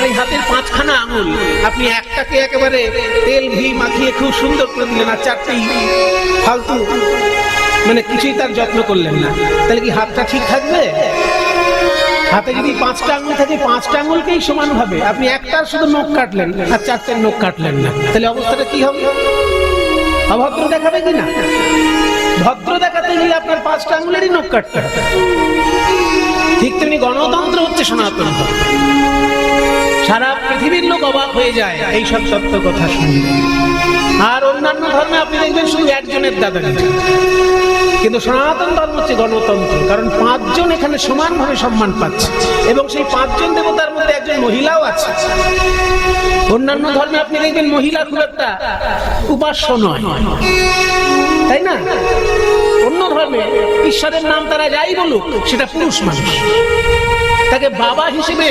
আপনার এই হাতের 5খানা আঙুল আপনি একটাকে একেবারে তেল ঘি মাখিয়ে খুব সুন্দর করে দিলেন, আর 4টি ফালতু মানে কিছুই তার যত্ন করলেন না, তাহলে কি হাতটা ঠিক থাকবে? হাতে যদি 5টা আঙুল থাকে, 5টা আঙুলকেই সমান হবে। আপনি একটার শুধু নখ কাটলেন আর 4টের নখ কাটলেন না, তাহলে অবস্থাটা কি হবে? অভদ্র দেখাবে কিনা? ভদ্র দেখাতে গেলে আপনার 5টা আঙুলেরই নখ কাটতে হবে। ঠিক তেমনি গণতন্ত্র হচ্ছে সনাতন ধর্ম। সারা পৃথিবীর লোক অবাক হয়ে যায় এইসব সত্য কথা শুনলে। আর অন্যান্য ধর্মে আপনি দেখবেন শুধু একজনের দাদাগিরি, কিন্তু সনাতন ধর্ম হচ্ছে গণতন্ত্র। কারণ 5 জন এখানে সমানভাবে সম্মান পাচ্ছে, এবং সেই 5 জন দেবতার মধ্যে একজন মহিলাও আছে। অন্যান্য ধর্মে আপনি দেখবেন মহিলা খুব একটা উপাস্য নয়, তাই না? অন্য ধর্মে ঈশ্বরের নাম তারা যাই বলুক, সেটা পুরুষ মানুষ, তাকে বাবা হিসেবে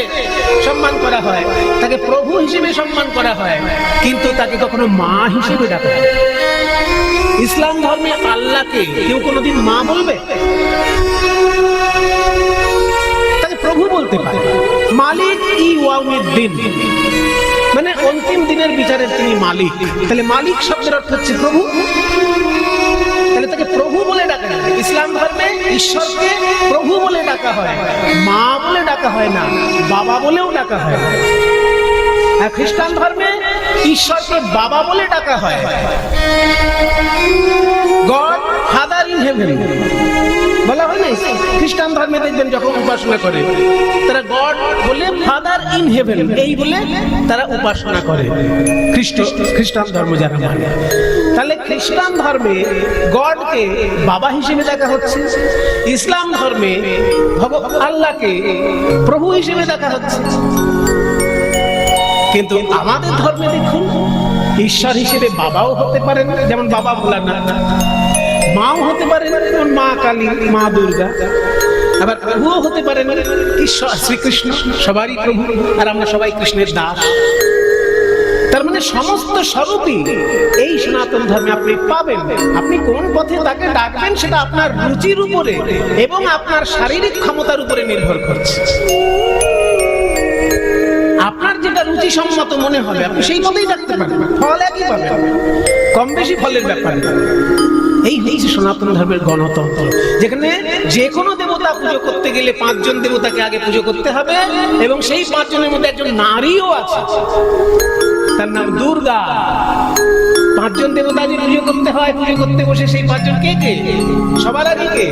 সম্মান করা হয়, তাকে প্রভু হিসেবে সম্মান করা হয়, কিন্তু তাকে কখনো মা হিসেবে ডাকা হয়। ইসলাম ধর্মে আল্লাহকে কেউ কোনোদিন মা বলবে? তাকে প্রভু বলতে পারে। মালিক ইয়াউমিদ্দিন, মানে অন্তিম দিনের বিচারের তিনি মালিক। তাহলে মালিক শব্দের অর্থ হচ্ছে প্রভু, তাহলে তাকে প্রভু বলে ডাকা হয়। ইসলাম ধর্মে ঈশ্বরকে প্রভু বলে ডাকা হয়, মা বলে ডাকা হয় না, বাবা বলেও ডাকা হয়। আর খ্রিস্টান ধর্মে ঈশ্বরকে বাবা বলে ডাকা হয়। গড ফাদার ইন হেভেন বলা হয় না? খ্রিস্টান ধর্মে দেখবেন যখন উপাসনা করে তারা গড বলে ফাদার ইন হেভেন এই বলে তারা উপাসনা করে, খ্রিস্টান ধর্ম যারা মানে। তাহলে খ্রিস্টান ধর্মে গডকে বাবা হিসেবে দেখা হচ্ছে, ইসলাম ধর্মে আল্লাহকে প্রভু হিসেবে দেখা হচ্ছে। কিন্তু আমাদের ধর্মে দেখুন, ঈশ্বর হিসেবে বাবাও হতে পারেন, যেমন বাবা ভোলানাথ, মাও হতে পারেন যেমন মা কালী, মা দুর্গা, আবার প্রভুও হতে পারেন ঈশ্বর শ্রীকৃষ্ণ, সবারই প্রভু, আর আমরা সবাই কৃষ্ণের দাস। তার মানে সমস্ত স্বরূপই এই সনাতন ধর্মে আপনি পাবেন। আপনি কোন পথে তাকে ডাকবেন সেটা আপনার রুচির উপরে এবং আপনার শারীরিক ক্ষমতার উপরে নির্ভর করছে। আপনার যেটা রুচি সম্মত মনে হবে আপনি সেই পথেই ডাকতে পারবেন, ফল একই পাবেন, কম বেশি ফলের ব্যাপার। এই হচ্ছে সনাতন ধর্মের গণতন্ত্র, যেখানে যে কোনো দেবতা পুজো করতে গেলে 5 জন দেবতাকে আগে পুজো করতে হবে, এবং সেই 5 জনের মধ্যে একজন নারীও আছে, তার নাম দুর্গা। 5 জন দেবতা যে পুজো করতে হয়, পুজো করতে বসে সেই 5 জন কে কে? সবার আগে কে?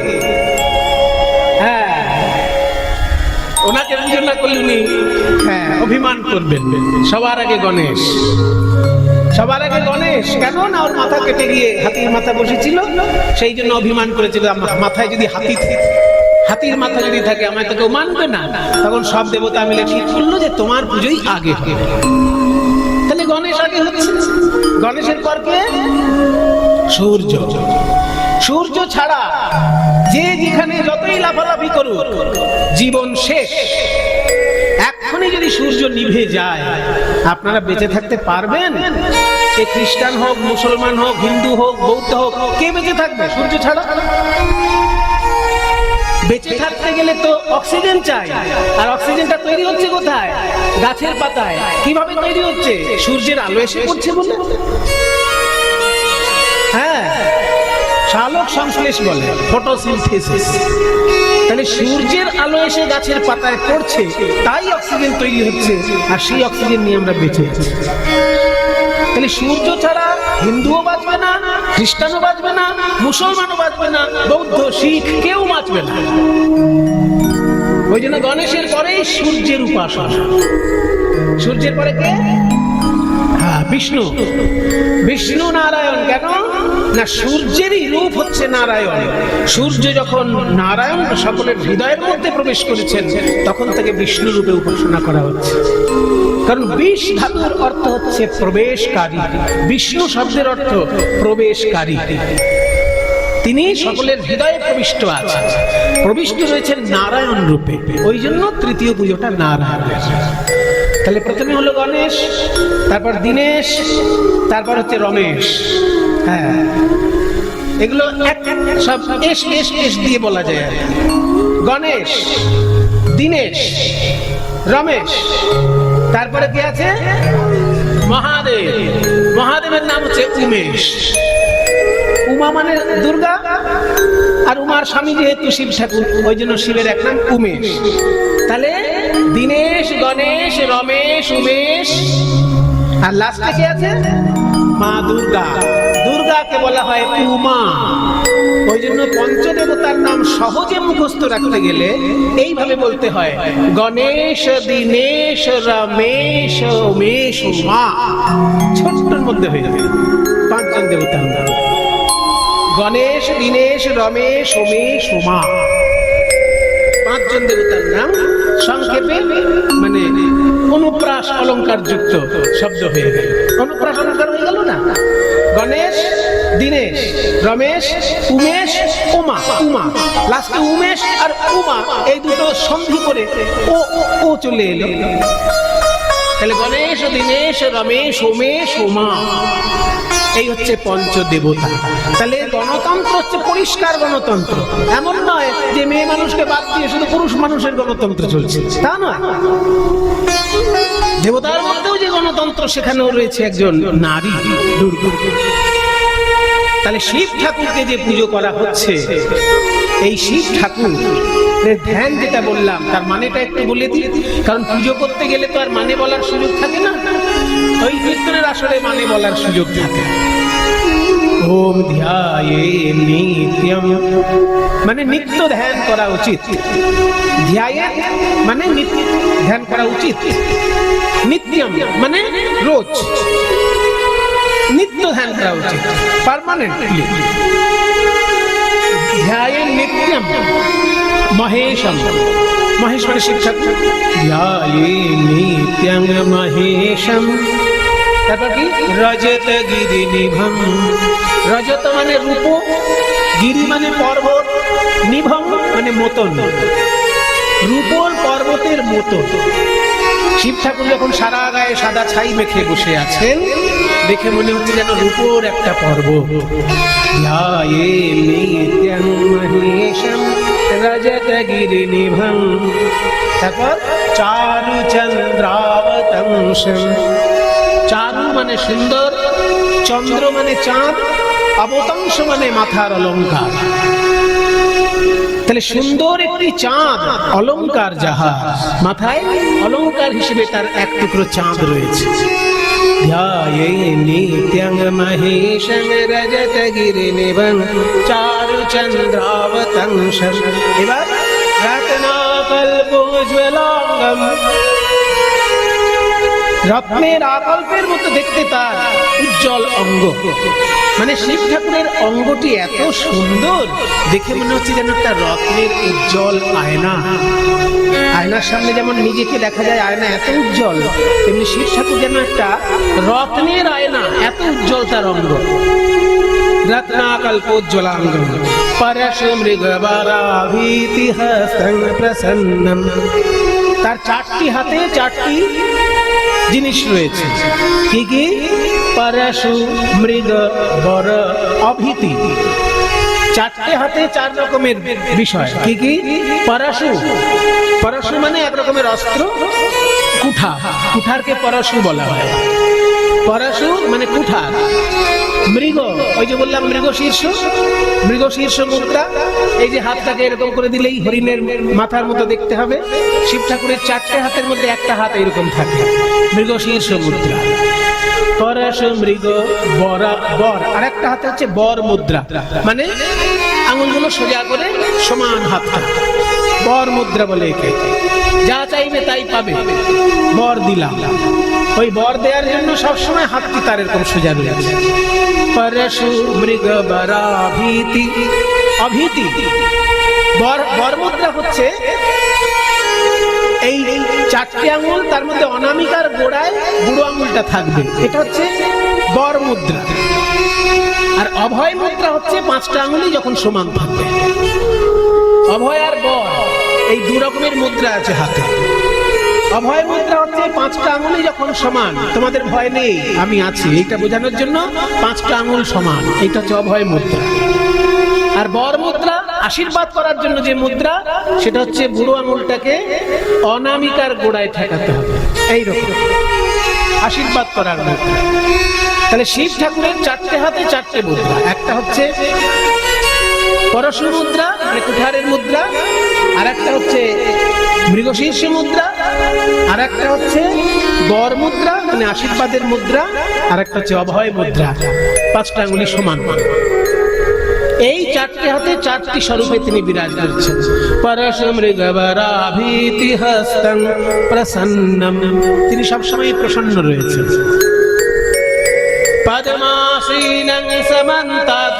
হ্যাঁ, ওনাকে পুজো না করলে উনি অভিমান করবেন। সবার আগে গণেশ, সবার আগে গণেশ। কেন না ওর মাথা কেটে গিয়ে হাতির মাথা বসেছিল, সেই জন্য অভিমান করেছিল। মাথায় যদি হাতির মাথা যদি থাকে আমায় তো কেউ মানবে না। তখন সব দেবতা মিলে ঠিক করলো যে তোমার পুজোই আগে হবে। তাহলে গণেশ আগে হচ্ছে। গণেশের পর কে? সূর্য। সূর্য ছাড়া যে যেখানে যতই লাফালাফি করুক জীবন শেষ। এক্ষুনি যদি সূর্য নিভে যায় আপনারা বেঁচে থাকতে পারবেন? সে খ্রিস্টান হোক, মুসলমান হোক, হিন্দু হোক, বৌদ্ধ হোক, কে বেঁচে থাকবে সূর্য ছাড়া? বেঁচে থাকতে গেলে তো অক্সিজেন চাই, আর অক্সিজেনটা তৈরি হচ্ছে কোথায়? গাছের পাতায়। কিভাবে তৈরি হচ্ছে? সূর্যের আলো এসে পড়ছে বলে। হ্যাঁ, সালোক সংশ্লেষ বলে, ফটোসিনথেসিস। তাহলে সূর্যের আলো এসে গাছের পাতায় পড়ছে, তাই অক্সিজেন তৈরি হচ্ছে, আর সেই অক্সিজেন নিয়ে আমরা বেঁচে আছি। তাহলে সূর্য ছাড়া হিন্দুও বাঁচবে না, খ্রিস্টানও বাঁচবে না, মুসলমানও বাঁচবে না, বৌদ্ধ, শিখ কেউ বাঁচবে না। ওই জন্য গণেশের পরেই সূর্যের উপাসনা। সূর্যের পরে কে? বিষ্ণু। বিষ্ণু নারায়ণ। কেন না সূর্যেরই রূপ হচ্ছে নারায়ণ। সূর্য যখন নারায়ণ সকলের হৃদয়ের মধ্যে প্রবেশ করেছেন তখন থেকে বিষ্ণু রূপে উপাসনা করা হচ্ছে। কারণ বিষ ধাতুর অর্থ হচ্ছে প্রবেশকারী, বিষ্ণু শব্দের অর্থ প্রবেশকারী। তিনি সকলের হৃদয়ে প্রবিষ্ট আছেন, প্রবিষ্ট রয়েছেন নারায়ণ রূপে। ওই জন্য তৃতীয় পুজোটা নারায়ণ। তাহলে প্রথমে হলো গণেশ, তারপর দীনেশ, তারপর হচ্ছে রমেশ। হ্যাঁ, এগুলো সব এস এস এস দিয়ে বলা যায়। গণেশ, দীনেশ, রমেশ, তারপর তারপরে কে আছে? মহাদেব। মহাদেবের নাম হচ্ছে উমেশ। উমা মানে দুর্গা, আর উমার স্বামী যেহেতু শিব ঠাকুর, ওই জন্য শিবের এক নাম উমেশ। তাহলে দীনেশ, গণেশ, রমেশ, উমেশ, আর লাস্টে কে আছে? মা দুর্গা। দুর্গাকে বলা হয় উমা। ওই জন্য পঞ্চদেবতার নাম সহজে মুখস্থ রাখতে গেলে এইভাবে বলতে হয়: গণেশ, দীনেশ, রমেশ, উমেশ, উমা। ছোট্টর মধ্যে হয়ে যাবে পাঁচজন দেবতার নাম: গণেশ, দীনেশ, রমেশ, উমেশ, উমা। পাঁচজন দেবতার নাম সংক্ষেপে মানে অনুপ্রাস অলংকার যুক্ত শব্দ হয়ে গেল। অনুপ্রাস অলংকার হয়ে গেল না? গণেশ, দীনেশ, রমেশ, উমেশ, উমা। উমা লাস্টে উমেশ আর উমা এই দুটো সন্ধি করে ও চলে এলো। তাহলে গণেশ, দীনেশ, রমেশ, উমেশ, উমা, এই হচ্ছে পঞ্চদেবতা। তাহলে গণতন্ত্র হচ্ছে পরিষ্কার গণতন্ত্র। এমন নয় যে মেয়ে মানুষকে বাদ দিয়ে শুধু পুরুষ মানুষের গণতন্ত্র চলছে, তা নয়। দেবতার মধ্যেও যে গণতন্ত্র, সেখানেও রয়েছে একজন নারী, দুর্গা। তাহলে শিব ঠাকুরকে যে পুজো করা হচ্ছে, এই শিব ঠাকুর ধ্যান যেটা বললাম তার মানেটা একটু বলে দিই, কারণ পুজো করতে গেলে তো আর মানে বলার সুযোগ থাকে না। ওই কীর্তনের আসলে মানে বলার সুযোগ থাকে। ওম ধ্যায়ে নিত্যম মানে নিত্য ধ্যান করা উচিত। ধ্যায়ে মানে ধ্যান করা উচিত। নিত্যম মানে রোজ, নিত্য ধ্যান করা উচিত, পার্মানেন্টলি। ধ্যায়ে নিত্যম মহেশম, মহেশ মানে শিব ঠাকুর। ধ্যায়ে নিত্যং মহেশম। তারপর কি? রজত গিরি নিভম। রজত মানে রূপ, গিরি মানে পর্বত, নিভম মানে মতন, রূপর পর্বতের মতন। শিব ঠাকুর যখন সারা গায়ে সাদা ছাই মেখে বসে আছেন, দেখে মনে হচ্ছে যেন রূপর একটা পর্বত। ধ্যায়ে নিত্যং মহেশম রজত গিরি নিভম। তারপর চারু চন্দ্রাবতংশম। চারু মানে সুন্দর, চন্দ্র মানে চাঁদ, অবতংশ মানে মাথার অলংকার। তাহলে সুন্দর একটি চাঁদ, অলংকার যাহা, মাথায় অলংকার হিসেবে তার এক টুকরো চাঁদ রয়েছে। ধ্যায়ে নিত্যং মহেশং রজত গিরি নিভং চারু চন্দ্রাবতংশম। এবার রত্নাকল্পোজ্জ্বলাঙ্গম। রত্নের আকল্পের মতো দেখতে তার উজ্জ্বল অঙ্গ। মানে শিব ঠাকুরের অঙ্গটি এত সুন্দর, দেখে মনে হচ্ছে যেন একটা রত্নের উজ্জ্বল আয়না। আয়নার সামনে যেমন নিজেকে দেখা যায়, আয়না এত উজ্জ্বল, তেমনি শিব ঠাকুর যেন একটা রত্নের আয়না, এত উজ্জ্বল তার অঙ্গ। রত্নাকল্পোজ্জ্বলাঙ্গম পরশু মৃগবরাভীতি হস্তং প্রসন্নম। তার চারটি হাতে চারটি জিনিস রয়েছে। কি কি? পরশু, মৃগ, বর, অভীতি। চারটে হাতে চার রকমের বিষয়। কি কি? পরশু, পরশু মানে এক রকমের অস্ত্র, কুঠা, কুঠারকে পরশু বলা হয়। পরশু মানে কুঠার। মৃগ, ওই যে বললাম মৃগশীর্ষ, মৃগশীর্ষ মুদ্রা। এই যে হাতটাকে এরকম করে দিলেই হরিণের মাথার মতো দেখতে হবে। শিব ঠাকুরের চারটে হাতের মধ্যে একটা হাত এরকম থাকে, মৃগশীর্ষ মুদ্রা। পরশ মৃগ বর, বর আর একটা হাতে হচ্ছে বর মুদ্রা, মানে আঙুলগুলো সোজা করে সমান হাতটা, বর মুদ্রা বলে একে। যা চাইবে তাই পাবে, বর দিলাম। ওই বর দেওয়ার জন্য সবসময় হাতটি তার এরকম সোজা রয়েছে। পরশু মৃগ বরাভীতি। অভীতি, বর মুদ্রা হচ্ছে এই চারটি আঙুল, তার মধ্যে অনামিকার গোড়ায় বুড়ো আঙুলটা থাকবে, এটা হচ্ছে বর মুদ্রা। আর অভয় মুদ্রা হচ্ছে পাঁচটা আঙুলই যখন সমান থাকবে। অভয় আর বর এই দু রকমের মুদ্রা আছে হাতে। অভয় মুদ্রা হচ্ছে পাঁচটা আঙুলই যখন সমান, তোমাদের ভয় নেই আমি আছি, এইটা বোঝানোর জন্য পাঁচটা আঙুল সমান, এইটা হচ্ছে অভয় মুদ্রা। আর বর মুদ্রা আশীর্বাদ করার জন্য যে মুদ্রা, সেটা হচ্ছে বুড়ো আঙুলটাকে অনামিকার গোড়ায় ঠেকাতে হবে। এইরকম আশীর্বাদ করার মুদ্রা। তাহলে শিব ঠাকুরের চারটে হাতে চারটে মুদ্রা, একটা হচ্ছে পরশু মুদ্রা মানে কুঠারের মুদ্রা, আর একটা হচ্ছে মৃগশীর্ষ মুদ্রা, আর একটা হচ্ছে বর মুদ্রা মানে আশীর্বাদের মুদ্রা, আর একটা হচ্ছে অভয় মুদ্রা, পাঁচটা আঙ্গুলি সমান। এই চারটে হাতে চারটি স্বরূপে তিনি বিরাজ করছেন। পরশ মৃগবরাভীতি হস্তং প্রসন্নম, তিনি সবসময় প্রসন্ন রয়েছেন। পদ্মাসীনং সমন্তাৎ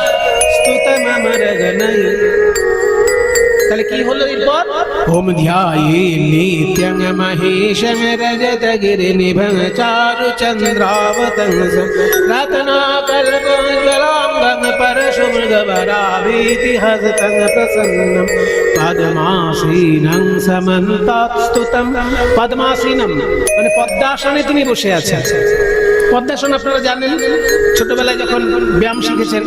স্তুতমমরগণৈ, তাহলে কি হলো এরপর? ওম ধ্যায়ে নিত্যং মহেশং রজতগিরিনিভং চারুচন্দ্রাবতং রত্নাকল্পজ্বলাঙ্গং পরশুমৃগবরাভীতি হস্তং প্রসন্নম পদ্মাসীনং সমন্তাৎ স্তুতম। পদ্মাসীনম মানে পদ্মাসনে তিনি বসে আছেন। পদ্মাসন আপনারা জানেন, ছোটবেলায় যখন ব্যায়াম শিখেছেন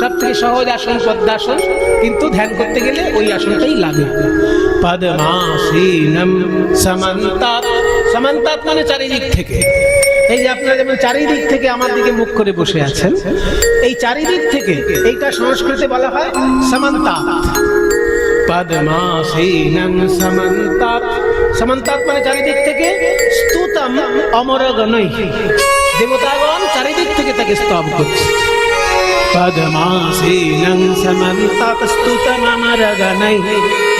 সব থেকে সহজ আসন পদ্মাসন, কিন্তু ধ্যান করতে গেলে ওই আসনটাই লাগে। পদ্মাসীনম সমন্তাৎ, সমন্তাৎ মানে চারিদিক থেকে। এই যে আপনারা যেমন চারিদিক থেকে আমার দিকে মুখ করে বসে আছেন, এই চারিদিক থেকে এইটা সংস্কৃতে বলা হয় সমন্তাৎ। পদ্মাসীনং সমন্তাৎ, সমন্তাৎ মানে চারিদিক থেকে। স্তুতম অমরগণৈ, দেবতাগণ চারিদিক থেকে তাকে স্তব করছে। পদ্মাসীনং সমন্তাৎ স্তুতম অমরগণৈ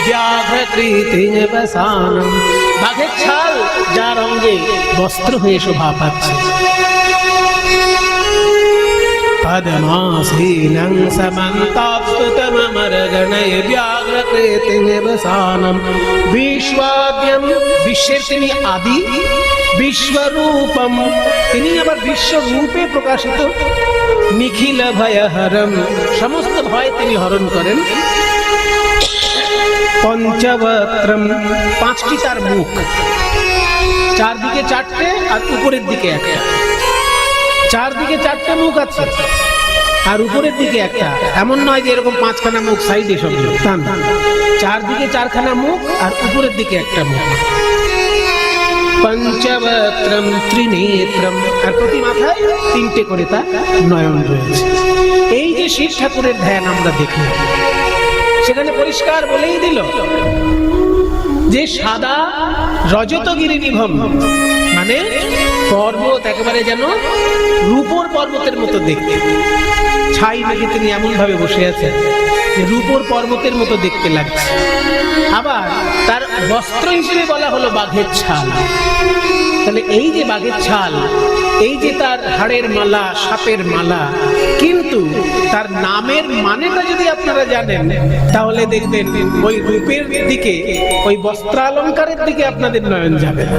ব্যাঘ্রকৃতিং বসানম, বাঘের ছাল যার অঙ্গে বস্ত্র হয়ে শোভা পাচ্ছে। পদ্মাসীনং সমন্তাৎ স্তুতম অমরগণৈ ব্যাঘ্রকৃতিং বসানম বিশ্বদ্যম, বিশ্বের তিনি আদি। বিশ্বরূপম, তিনি আবার বিশ্বরূপে প্রকাশিত। নিখিল ভয়হরম, সমস্ত ভয় তিনি হরণ করেন। পঞ্চবক্ত্রম, পাঁচটি তার মুখ, চারদিকে চারটে আর উপরের দিকে একটা। চারদিকে চারটে মুখ আছে আর উপরের দিকে একটা। এমন নয় যে এরকম পাঁচখানা মুখ সাইডে সব, তা না, চারদিকে চারখানা মুখ আর উপরের দিকে একটা মুখ। পঞ্চবক্ত্রম ত্রিনেত্রম, আর প্রতি মাথায় তিনটে করে তার নয়ন রয়েছে। এই যে শিব ঠাকুরের ধ্যান আমরা দেখলাম, সেখানে পরিষ্কার বলেই দিল যে সাদা রজতগিরিনিভম মানে পর্বত একেবারে যেন রূপোর পর্বতের মতো দেখতে। ছাই মেঘে তিনি এমন ভাবে বসে আছেন যে রূপোর পর্বতের মতো দেখতে লাগছে। আবার তার বস্ত্র হিসেবে বলা হলো বাঘের ছাল। তাহলে এই যে বাঘের ছাল, এই যে তার হাড়ের মালা, সাপের মালা, কিন্তু তার নামের মানেটা যদি আপনারা জানেন তাহলে দেখবেন ওই রূপের দিকে, ওই বস্ত্রালঙ্কারের দিকে আপনাদের নয়ন যাবে না।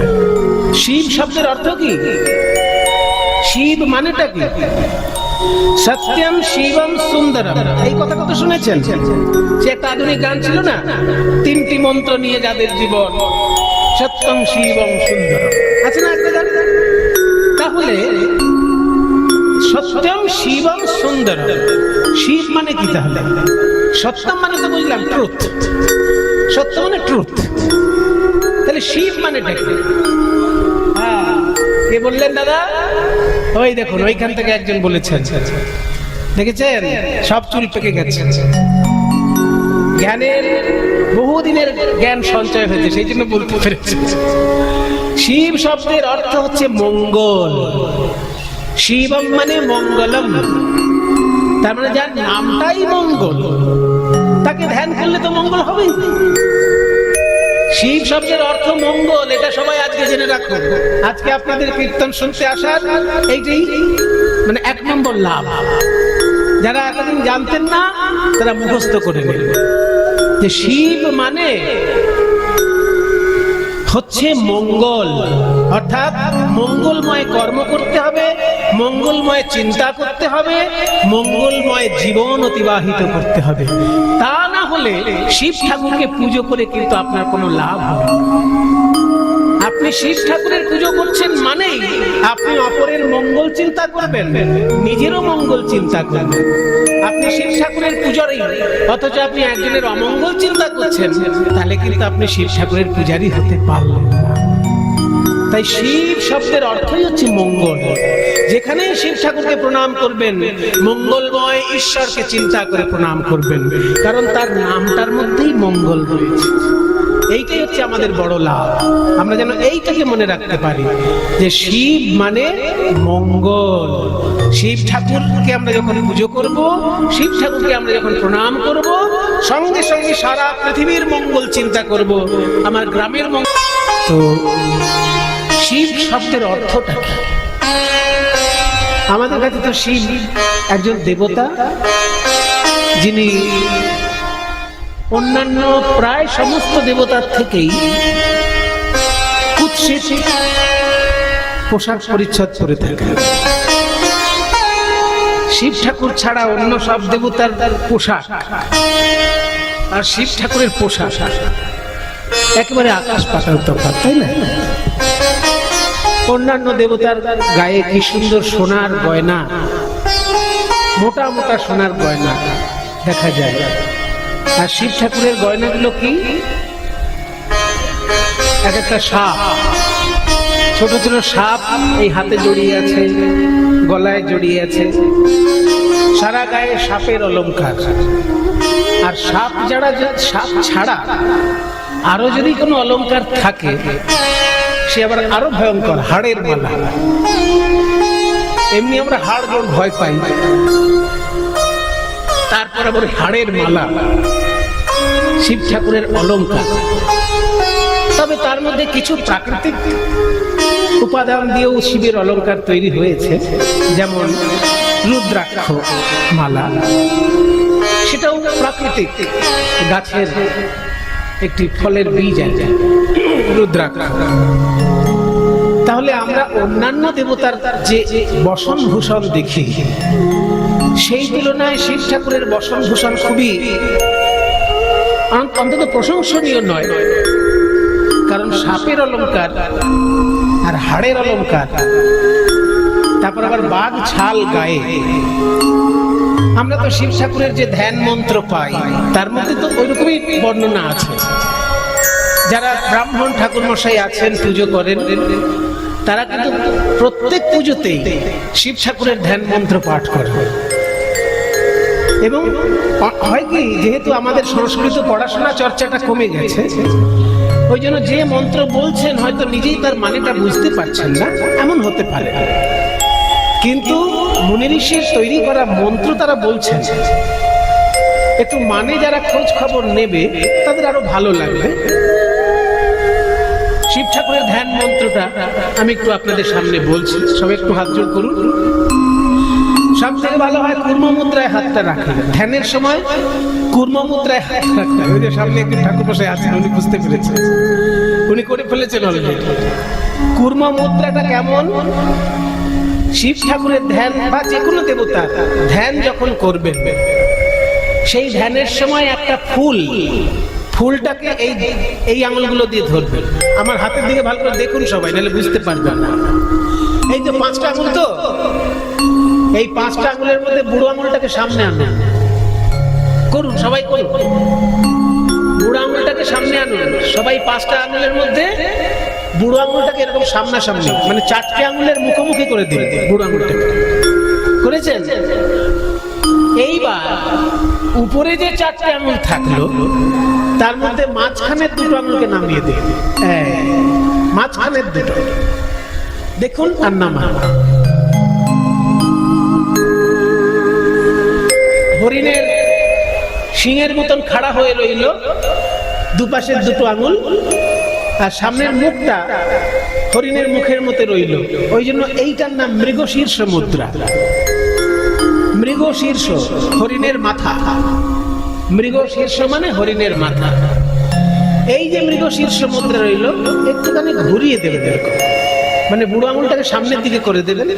শিব শব্দের অর্থ কি? শিব মানেটা কি? সত্যম শিবম সুন্দরম, এই কথা কত শুনেছেন? যে একটা আধুনিক গান ছিল না, তিনটি মন্ত্র নিয়ে যাদের জীবন, সত্যম শিবম সুন্দরম, আছে না একটা গান? তাহলে সত্যম শিবম সুন্দরম, শিব মানে কি? তাহলে সত্যম মানে তো বুঝলাম ট্রুথ, সত্য মানে ট্রুথ। তাহলে শিব মানেটা কি? কে বললেন দাদা? ওই দেখুন, ওইখান থেকে একজন বলেছেন, দেখেছেন সব চুল পেকে গেছে। জ্ঞানের বহুদিনের জ্ঞান সঞ্চয় হয়েছে, সেই জন্য বলতে পেরেছে। শিব শব্দের অর্থ হচ্ছে মঙ্গল। শিবম মানে মঙ্গলম, তার মানে যার নামটাই মঙ্গল, তাকে ধ্যান করলে তো মঙ্গল হবেই। শিব শব্দের অর্থ মঙ্গল, এটা সবাই আজকে জেনে রাখুন। আজকে আপনাদের কীর্তন শুনতে আসার এইটাই মানে 1 নম্বর লাভ। যারা এতদিন জানতেন না তারা মুখস্থ করে নেন যে শিব মানে হচ্ছে মঙ্গল, অর্থাৎ মঙ্গলময় কর্ম করতে হবে, মঙ্গলময় চিন্তা করতে হবে, মঙ্গলময় জীবন অতিবাহিত করতে হবে। তা না হলে শিব ঠাকুরকে পুজো করে কিন্তু আপনার কোনো লাভ হবে না। আপনি শিব ঠাকুরের পুজো করছেন মানেই আপনি অপরের মঙ্গল চিন্তা করবেন, নিজেরও মঙ্গল চিন্তা করবেন। আপনি শিব ঠাকুরের পূজারী অথচ আপনি একজনের অমঙ্গল চিন্তা করছেন, তাহলে কিন্তু আপনি শিব ঠাকুরের পূজারী হতে পারলেন না। তাই শিব শব্দের অর্থই হচ্ছে মঙ্গল। যেখানে শিব ঠাকুরকে প্রণাম করবেন, মঙ্গলময় ঈশ্বরকে চিন্তা করে প্রণাম করবেন, কারণ তার নামটার মধ্যেই মঙ্গল রয়েছে। এইটাই হচ্ছে আমাদের বড় লাভ। আমরা যেন এইটাকে মনে রাখতে পারি যে শিব মানে মঙ্গল। শিব ঠাকুরকে আমরা যখন পুজো করব, শিব ঠাকুরকে আমরা যখন প্রণাম করব, সঙ্গে সঙ্গে সারা পৃথিবীর মঙ্গল চিন্তা করব, আমার গ্রামের মঙ্গল। তো শিব শব্দের অর্থটা কি? আমাদের কাছে তো শিব একজন দেবতা, যিনি অন্যান্য প্রায় সমস্ত দেবতার থেকেই কুৎসিত পোশাক পরিচ্ছদ পরে থাকেন। শিব ঠাকুর ছাড়া অন্য সব দেবতার পোশাক আর শিব ঠাকুরের পোশাক একেবারে আকাশ পাতাল তফাৎ, তাই না? অন্যান্য দেবতার গায়ে কি সুন্দর সোনার গয়না, মোটা মোটা সোনার গয়না দেখা যায়, আর শিব ঠাকুরের গয়নাগুলো কি? এক একটা সাপ, ছোট ছোট সাপ এই হাতে জড়িয়ে আছে, গলায় জড়িয়ে আছে, সারা গায়ে সাপের অলংকার। আর সাপ ছাড়া আরো যদি কোনো অলংকার থাকে, সে আবার আরো ভয়ঙ্কর, হাড়ের মালা। এমনি আমরা হাড় জোর ভয় পাই, তারপর আবার হাড়ের মালা, শিব ঠাকুরের অলংকার। তবে তার মধ্যে কিছু প্রাকৃতিক উপাদান দিয়েও শিবের অলংকার তৈরি হয়েছে, যেমন রুদ্রাক্ষ মালা, সেটাও প্রাকৃতিক, গাছের একটি ফলের বীজ আছে রুদ্রাক্ষ। তাহলে আমরা অন্যান্য দেবতার যে বসন ভূষণ দেখি, সেই তুলনায় শিব ঠাকুরের বসন ভূষণ খুবই অন্তত প্রশংসনীয় নয়। কারণ সাপের অলংকার আর হাড়ের অলংকার, তারপর আবার বাঘ ছাল গায়ে। আমরা তো শিব ঠাকুরের যে ধ্যান মন্ত্র পাই, তার মধ্যে তো ওইরকমই বর্ণনা আছে। যারা ব্রাহ্মণ ঠাকুর মশাই আছেন, পুজো করেন, তারা কিন্তু প্রত্যেক পুজোতেই শিব ঠাকুরের ধ্যান মন্ত্র পাঠ করে। এবং হয় কি, যেহেতু আমাদের সংস্কৃত পড়াশোনা চর্চাটা কমে গেছে, ওই জন্য যে মন্ত্র বলছেন হয়তো নিজেই তার মানেটা বুঝতে পারছেন না, এমন হতে পারে। কিন্তু মুনি ঋষির তৈরি করা মন্ত্র তারা বলছেন, একটু মানে যারা খোঁজ খবর নেবে তাদের আরো ভালো লাগবে। শিব ঠাকুরের ধ্যান মন্ত্রটা আমি একটু আপনাদের সামনে বলছি, সবাই একটু হাত জোড় করুন। সব থেকে ভালো হয় কূর্ম মুদ্রায় হাতটা রাখেন ধ্যানের সময়, কূর্ম মুদ্রায় হাত রাখতে। ওই যে সামনে একটু ঠাকুর বসে আছেন, উনি বুঝতে পেরেছেন, উনি করে ফেলেছেন অলরেডি। কূর্ম মুদ্রাটা কেমন? শিব ঠাকুরের ধ্যান বা যে কোনো দেবতা ধ্যান যখন করবেন, সেই ধ্যানের সময় একটা ফুলটাকে এই আঙুলগুলো দিয়ে ধরবেন। আমার হাতের দিকে ভালো করে দেখুন সবাই, নাহলে বুঝতে পারবেন না। এই যে 5টা আঙুল, তো এই 5টা আঙুলের মধ্যে বুড়ো আঙুলটাকে সামনে আনুন, করুন সবাই, করুন। বুড়ো আঙুলটাকে সামনে আনুন সবাই। 5টা আঙুলের মধ্যে বুড়ো আঙুলটাকে এরকম সামনাসামনি, মানে 4টে আঙুলের মুখোমুখি করে দিন বুড়ো আঙুলটাকে। করেছেন? এইবার উপরে যে 4টে আঙুল থাকলো, তার মধ্যে মাঝখানের 2টো আঙুলকে নামিয়ে দিন। মাঝখানের 2টো দেখুন, আর নামান। হরিণের সিংহের মতন খাড়া হয়ে রইল দুপাশের 2টো আঙুল, আর সামনের মুখটা হরিণের মুখের মতো রইল। ওই জন্য এইটার নাম মৃগশীর্ষ মুদ্রা। মৃগশীর্ষ, হরিণের মাথা। মৃগশীর্ষ মানে হরিণের মাথা। এই যে মৃগশীর্ষ মুদ্রা রইল, একটুখানি ঘুরিয়ে দেবেন এরকম, মানে বুড়ো আঙুলটাকে সামনের দিকে করে দেবেন,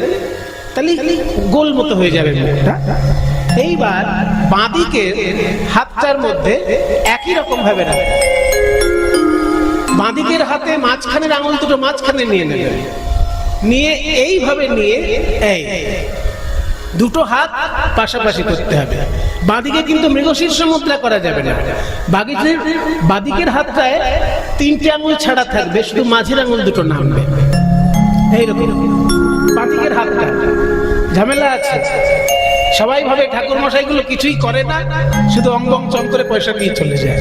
তাহলে গোল মতো হয়ে যাবে মুখটা। এইবার বাঁদিকে হাতটার মধ্যে একই রকম ভাবে রাখবেন। বাঁদিকের হাতে মাঝখানের আঙুল 2টো মাঝখানে নিয়ে নেবেন, নিয়ে এইভাবে নিয়ে এই 2টো হাত পাশাপাশি করতে হবে। বাঁদিকে কিন্তু মৃগশীর্ষ মুদ্রা করা যাবে না। বাঁদিকের হাতটায় 3টে আঙুল ছাড়া থাকবে, শুধু মাঝের আঙুল 2টো নামবে। এইরকম বাঁদিকের হাতটা ঝামেলা আছে। সবাই ভাবে ঠাকুর মশাইগুলো কিছুই করে না, শুধু অঙ্গং চম করে পয়সা দিয়ে চলে যায়।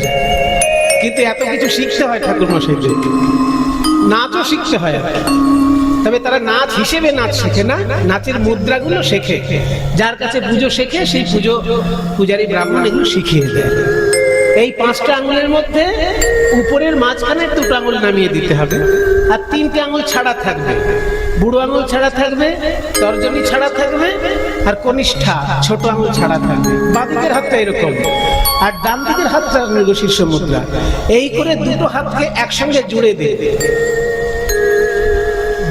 কিন্তু এত কিছু শিখতে হয় ঠাকুর মশাইদের, নাচও শিখতে হয়। তবে তারা নাচ হিসেবে নাচ শেখে না, নাচের মুদ্রাগুলো শেখে। যার কাছে পুজো শেখে সেই পূজারী ব্রাহ্মণ এগুলো শিখিয়ে দেয়। এই 5টা আঙুলের মধ্যে উপরের মাঝখানে 2টা আঙুল নামিয়ে দিতে হবে, আর 3টে আঙুল ছাড়া থাকবে। বুড়ো আঙুল ছাড়া থাকবে, তর্জনী ছাড়া থাকবে, আর কনিষ্ঠা ছোট আঙুল ছাড়া থাকবে। বাঁদিকের হাতটা এরকম, আর ডান দিকের হাতটা মৃগশীর্ষ মুদ্রা। এই করে দুটো হাতকে একসঙ্গে জুড়ে দেবে।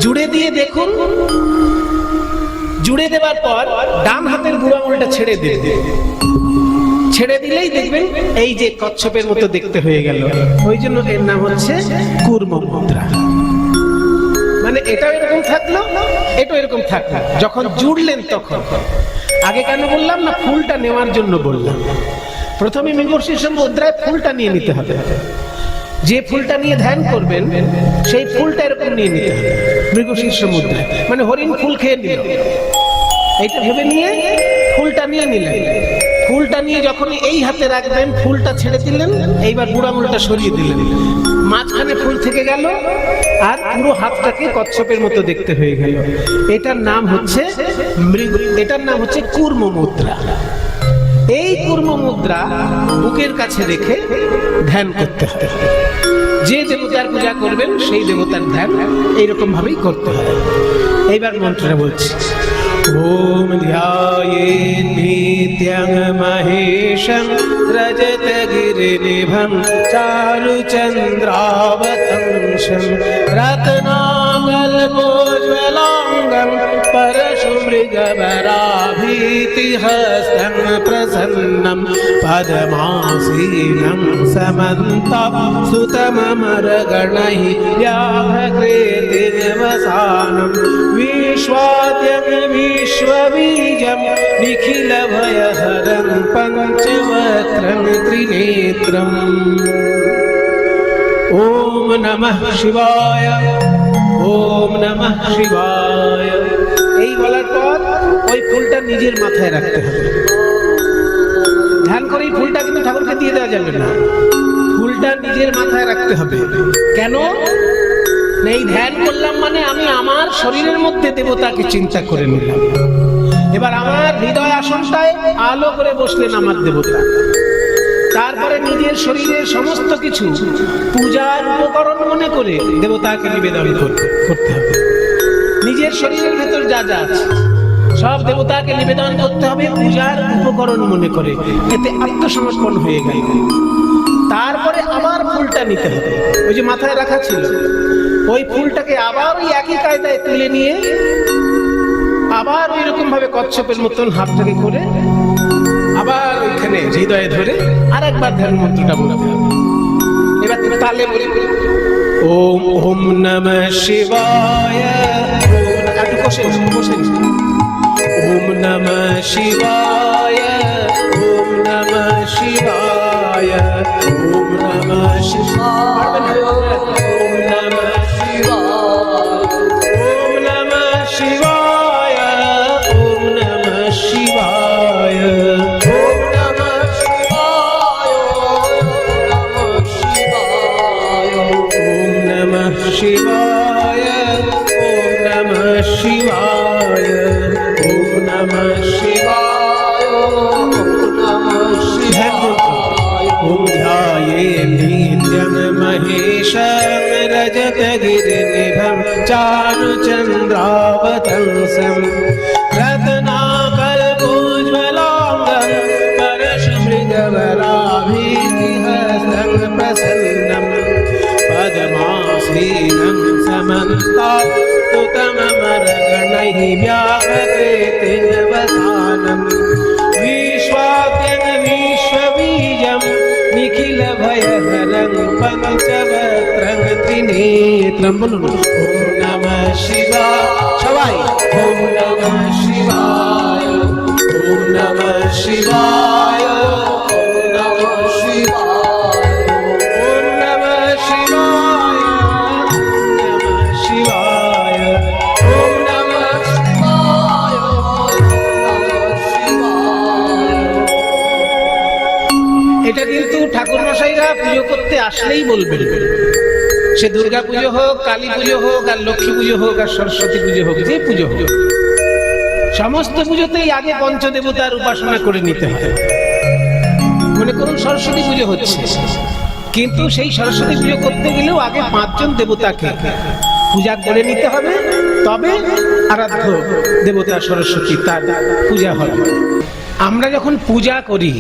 জুড়ে দিয়ে দেখুন, জুড়ে দেওয়ার পর ডান হাতের বুড়ো আঙুলটা ছেড়ে দেবে। ছেড়ে দিলেই দেখবেন এই যে কচ্ছপের মতো দেখতে হয়ে গেল। ওই জন্য এর নাম হচ্ছে কূর্ম মুদ্রা। মানে এটাও এরকম থাকলো, এটাও এরকম থাকলো। যখন জুড়লেন তখন, আগে কেন বললাম না, ফুলটা নেওয়ার জন্য বললাম। প্রথমে মৃগশীর্ষ মুদ্রায় ফুলটা নিয়ে নিতে হবে। যে ফুলটা নিয়ে ধ্যান করবেন সেই ফুলটা এরকম নিয়ে নিতে হবে মৃগশীর্ষ মুদ্রায়। মানে হরিণ ফুল খেয়ে নিল, এইটা ভেবে নিয়ে ফুলটা নিয়ে নিলেন। ফুলটা নিয়ে যখন এই হাতে রাখবেন, ফুলটা ছেড়ে দিলেন, এইবার বুড়ো আঙুলটা সরিয়ে দিলেন, মাঝখানে ফুল থেকে গেল, আর পুরো হাতটাকে কচ্ছপের মতো দেখতে হয়ে গেল। এটার নাম হচ্ছে কূর্ম মুদ্রা। এই কূর্ম মুদ্রা বুকের কাছে রেখে ধ্যান করতে হবে। যে দেবতার পূজা করবেন সেই দেবতার ধ্যান এইরকম ভাবেই করতে হবে। এইবার মন্ত্রটা বলছি। ওম ধ্যায়েৎ নিত্যং মহেশং রজতগিরিনিভং চারুচন্দ্রাবতংশং রত্নাকল্পোজ্জ্বলাঙ্গং পরশুমৃগবরাভীতিহস্तं প্রসন্नं পদ্মাসীनं সমন্তঃ সুতমমরগণैः व्याघ्रेति निवसानं विश्वाद्यं विश्वबीजं निखिलभयहरं पञ्चवक्त्रं त्रिनेत्रम्। ओम नमः शिवाय, ओम नमः शिवाय। এই বলার পর ওই ফুলটা নিজের মাথায় রাখতে হবে। ধ্যান করে এই ফুলটা কিন্তু ঠাকুরকে দিয়ে দেওয়া যাবে না, ফুলটা নিজের মাথায় রাখতে হবে। কেন? এই ধ্যান করলাম মানে আমি আমার শরীরের মধ্যে দেবতাকে চিন্তা করে নিলাম। এবার আমার হৃদয় আসনটায় আলো করে বসলেন আমার দেবতা। তারপরে নিজের শরীরের সমস্ত কিছু পূজার উপকরণ মনে করে দেবতাকে নিবেদন করতে হবে। নিজের শরীরের ভেতর যা যা আছে সব দেবতাকে নিবেদন করতে হবে পূজার উপকরণ মনে করে। এতে আত্মসমর্পণ হয়ে গেল। তারপরে আবার ফুলটা নিতে হবে, ওই যে মাথায় রাখা ছিল, ওই ফুলটাকে আবার ওই একই কায়দায় তুলে নিয়ে আবার ওই রকম ভাবে কচ্ছপের মতন হাতটাকে করে আবার ওইখানে হৃদয়ে ধরে আর একবার ধ্যান মন্ত্রটা বলতে হবে। এবার তালে বলি ওম ওম নমঃ শিবায়। ওম নমঃ শিবায়, ওম নমঃ শিবায়, ওম নমঃ শিবায়, ওম নমঃ শিবায়, ওম নমঃ শিবায়, ওম নমঃ শিবায়, ওম নমঃ শিবায়, ওম নমঃ শিবায়, ওম নমঃ শিবায়, ওম নমঃ শিবায়। ওম ধ্যায়েৎ নিত্যং মহেশং রজতগিরিনিভং চারুচন্দ্রাবতংশং রত্নাকল্পোজ্জ্বলাঙ্গং পরশুমৃগবরাভীতিহস্तं প্রসন্नं পদ্মাসীनं समन्तास्तुतममरगणैः व्याघ्रेति निवसानं विश्वाद्यं विश्वबीजं निखिलभयहरं पञ्चवक्त्रं त्रिनेत्रं। बोलুন ओम नमः शिवाय। সবাই ओम नमः शिवाय, ओम नमः शिवाय, ओम नमः शिवाय, ओम नमः शिवाय, ओम नमः शिवाय, পুজো করতে আসলেই বলবেন, সে দুর্গা পুজো হোক, কালী পুজো হোক, আর লক্ষ্মী পুজো হোক, আর সরস্বতী পুজো হোক, যে পুজো হোক, সমস্ত পুজোতেই আগে পঞ্চদেবতার উপাসনা করে নিতে হয়। মনে করুন সরস্বতী পুজো হচ্ছে, কিন্তু সেই সরস্বতী পুজো করতে গেলেও আগে 5 জন দেবতাকে পূজা করে নিতে হবে, তবে আরাধ্য দেবতা সরস্বতী তার পূজা হবে। আমরা যখন পূজা করি,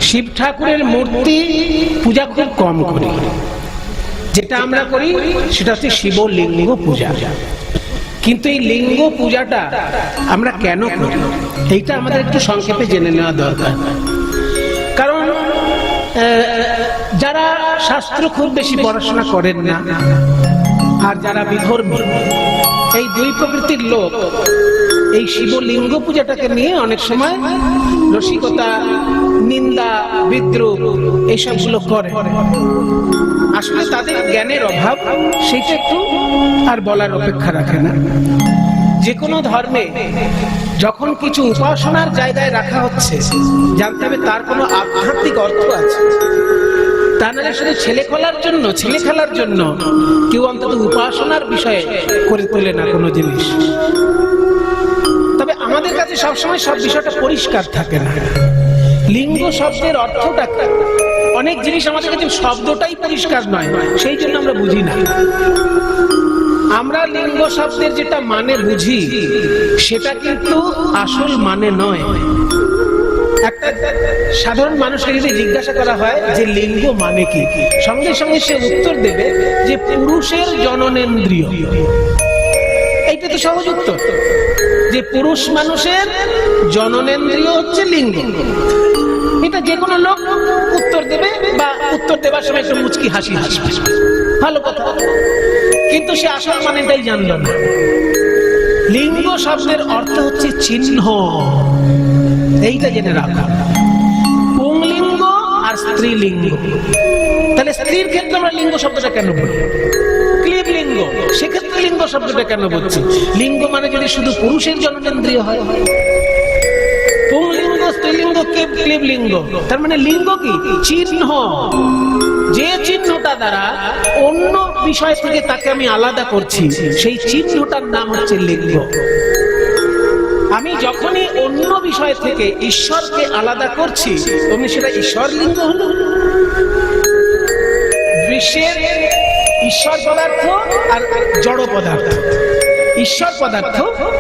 শিব ঠাকুরের মূর্তি পূজা খুব কম করি। যেটা আমরা করি সেটা হচ্ছে শিবলিঙ্গ পূজা। কিন্তু এই লিঙ্গ পূজাটা আমরা কেন করি, এইটা আমাদের একটু সংক্ষেপে জেনে নেওয়া দরকার। কারণ যারা শাস্ত্র খুব বেশি পড়াশোনা করেন না, আর যারা বিধর্মী, এই দুই প্রকৃতির লোক এই শিবলিঙ্গ পূজাটাকে নিয়ে অনেক সময় রসিকতা, নিন্দা, বিদ্রুপ এইসবগুলো করে। আসলে তাদের জ্ঞানের অভাব, সেটা একটু আর বলার অপেক্ষা রাখে না। যে কোনো ধর্মে যখন কিছু উপাসনার জায়গায় রাখা হচ্ছে, জানতে হবে তার কোনো আধ্যাত্মিক অর্থ আছে। তা নাহলে শুধু ছেলে খেলার জন্য কেউ অন্তত উপাসনার বিষয়ে করে তোলে না কোনো জিনিস। তবে আমাদের কাছে সবসময় সব বিষয়টা পরিষ্কার থাকে না। লিঙ্গ শব্দের অর্থটা, অনেক জিনিস আমাদের কাছে শব্দটাই পরিষ্কার নয়, সেই জন্য আমরা বুঝি না। আমরা লিঙ্গ শব্দের যেটা মানে বুঝি, সেটা কিন্তু আসল মানে নয়। একটা সাধারণ মানুষকে যদি জিজ্ঞাসা করা হয় যে লিঙ্গ মানে কি, সঙ্গে সঙ্গে সে উত্তর দেবে যে পুরুষের জননেন্দ্রিয়। এইটা তো সহজ উত্তর, যে পুরুষ মানুষের জননেন্দ্রিয় হচ্ছে লিঙ্গ। এটা যে কোনো লোক উত্তর দেবে, বা উত্তর দেবার সময় একটু মুচকি হাসি হাসবে, ভালো কথা। কিন্তু সে আসল মানেটাই জানল না। লিঙ্গ শব্দের অর্থ হচ্ছে চিহ্ন, এইটা জেনে রাখা। পুংলিঙ্গ আর স্ত্রীলিঙ্গ। তাহলে স্ত্রীর ক্ষেত্রে আমরা লিঙ্গ শব্দটা কেন বলি? ক্লীবলিঙ্গ, সেক্ষেত্রে লিঙ্গ শব্দটা কেন বলছি? লিঙ্গ মানে যদি শুধু পুরুষের জননেন্দ্রিয় হয়, পুংলিঙ্গ, স্ত্রীলিঙ্গ, ক্লীবলিঙ্গ, তার মানে লিঙ্গ কি? চিহ্ন। যে চিহ্নটা দ্বারা অন্য বিষয় থেকে তাকে আমি আলাদা করছি, সেই চিহ্নটার নাম হচ্ছে লিঙ্গ। আমি যখনই অন্য বিষয় থেকে ঈশ্বরকে আলাদা করছি, তখন সেটা ঈশ্বর লিঙ্গ হলো। বিশ্বের ঈশ্বর পদার্থ আর জড় পদার্থ। ঈশ্বর পদার্থ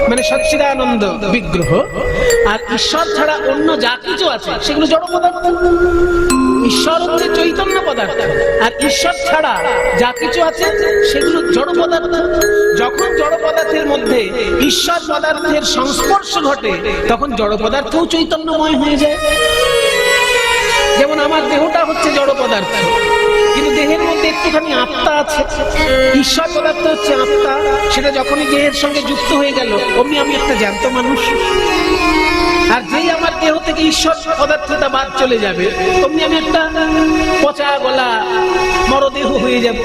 মানে সচ্চিদানন্দ বিগ্রহ, আর ঈশ্বর ছাড়া অন্য যা কিছু আছে সেগুলো জড় পদার্থ। ঈশ্বর হচ্ছে চৈতন্য পদার্থ, আর ঈশ্বর ছাড়া যা কিছু আছে সেগুলো জড় পদার্থ। যখন জড় পদার্থের মধ্যে ঈশ্বর পদার্থের সংস্পর্শ ঘটে, তখন জড় পদার্থও চৈতন্যময় হয়ে যায়। যেমন আমার দেহটা হচ্ছে জড় পদার্থ, কিন্তু দেহের মধ্যে একটুখানি আত্মা আছে। ঈশ্বর পদার্থ হচ্ছে আত্মা, সেটা যখনই দেহের সঙ্গে যুক্ত হয়ে গেল, অমনি আমি একটা জ্যান্ত মানুষ। আর যেই আমার দেহ থেকে ঈশ্বর পদার্থটা বাদ চলে যাবে, অমনি আমি একটা পচা গলা মরদেহ হয়ে যাবে।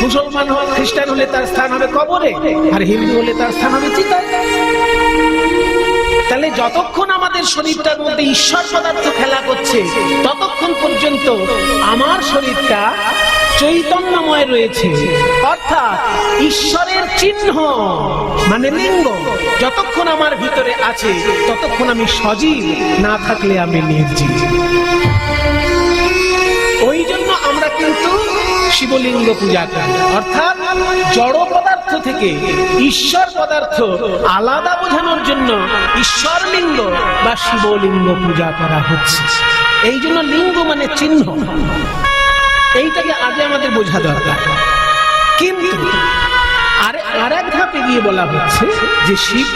মুসলমান হন, খ্রিস্টান হলে তার স্থান হবে কবরে, আর হিন্দু হলে তার স্থান হবে চিতায়। তাহলে যতক্ষণ আমাদের শরীরটার মধ্যে ঈশ্বর পদার্থ খেলা করছে, ততক্ষণ পর্যন্ত আমার শরীরটা চৈতন্যময় রয়েছে, অর্থাৎ ঈশ্বরের চিহ্ন মানে লিঙ্গ যতক্ষণ আমার ভিতরে আছে, ততক্ষণ আমি সজীব, না থাকলে আমি নির্জীব। ওই জন্য আমরা কিন্তু শিবলিঙ্গ পূজা করি, অর্থাৎ জড় পদার্থ থেকে ঈশ্বর পদার্থ আলাদা বোঝানোর জন্য ঈশ্বর লিঙ্গ বা শিবলিঙ্গ পূজা করা হচ্ছে। এই জন্য লিঙ্গ মানে চিহ্ন, এইটাকে আগে আমাদের বোঝা দরকার। কিন্তু আর এক ধাপে গিয়ে বলা হচ্ছে যে শিব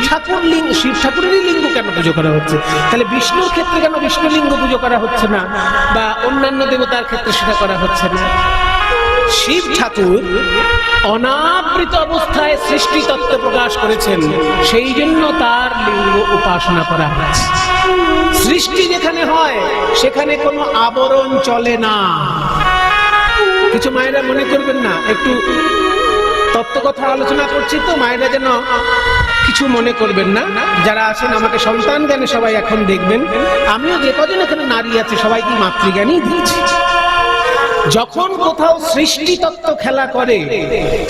ঠাকুরেরই লিঙ্গ কেন পুজো করা হচ্ছে? তাহলে বিষ্ণুর ক্ষেত্রে কেন বিষ্ণু লিঙ্গ পুজো করা হচ্ছে না, বা অন্যান্য দেবতার ক্ষেত্রে সেটা করা হচ্ছে না? শিব ঠাকুর অনাবৃত অবস্থায় সৃষ্টি তত্ত্ব প্রকাশ করেছেন, সেই জন্য তার লিঙ্গ উপাসনা করা হচ্ছে। সৃষ্টি যেখানে হয় সেখানে কোনো আবরণ চলে না। কিছু মায়েরা মনে করবেন না, একটু তত্ত্ব কথা আলোচনা করছি তো, মায়েরা যেন কিছু মনে করবেন না। যারা আছেন আমাকে সন্তান জ্ঞানে সবাই এখন দেখবেন, আমিও যে কজন এখানে নারী আছে সবাইকে মাতৃজ্ঞানই দিচ্ছি। যখন কোথাও সৃষ্টি তত্ত্ব খেলা করে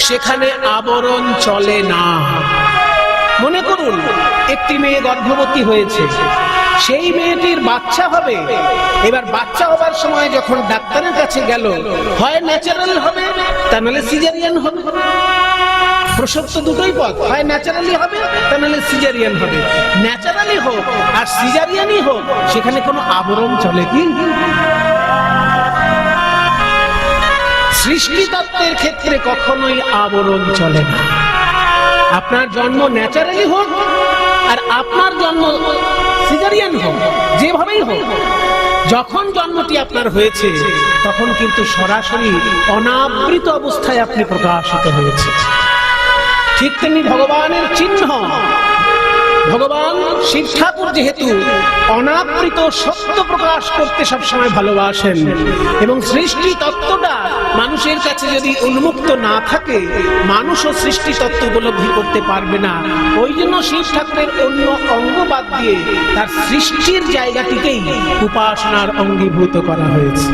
সেখানে আবরণ চলে না। মনে করুন একটি মেয়ে গর্ভবতী হয়েছে, সেই মেয়েটির বাচ্চা হবে। এবার বাচ্চা হবার সময় যখন ডাক্তারের কাছে গেল, হয় ন্যাচারাল হবে, তা নাহলে সিজারিয়ান হবে। প্রসব তো দুটোই পথ, হয় ন্যাচারালি হবে, তা নাহলে সিজারিয়ান হবে। ন্যাচারালি হোক আর সিজারিয়ানই হোক, সেখানে কোনো আবরণ চলে কি? সৃষ্টি তত্ত্বের ক্ষেত্রে কখনোই আবরণ চলে না। আপনার জন্ম ন্যাচারালি হোক আর আপনার জন্ম সিজারিয়ান হোক, যেভাবেই হোক, যখন জন্মটি আপনার হয়েছে তখন কিন্তু সরাসরি অনাবৃত অবস্থায় আপনি প্রকাশিত হয়েছে। ঠিক তেমনি ভগবানের চিহ্ন, ভগবান শিব ঠাকুর যেহেতু অনাবৃত সত্য প্রকাশ করতে সবসময় ভালোবাসেন, এবং সৃষ্টি তত্ত্বটা মানুষের কাছে যদি উন্মুক্ত না থাকে, মানুষও সৃষ্টি তত্ত্ব উপলব্ধি করতে পারবে না। ওই জন্য শিব ঠাকুরের অন্য অঙ্গ বাদ দিয়ে তার সৃষ্টির জায়গাটিকেই উপাসনার অঙ্গীভূত করা হয়েছে।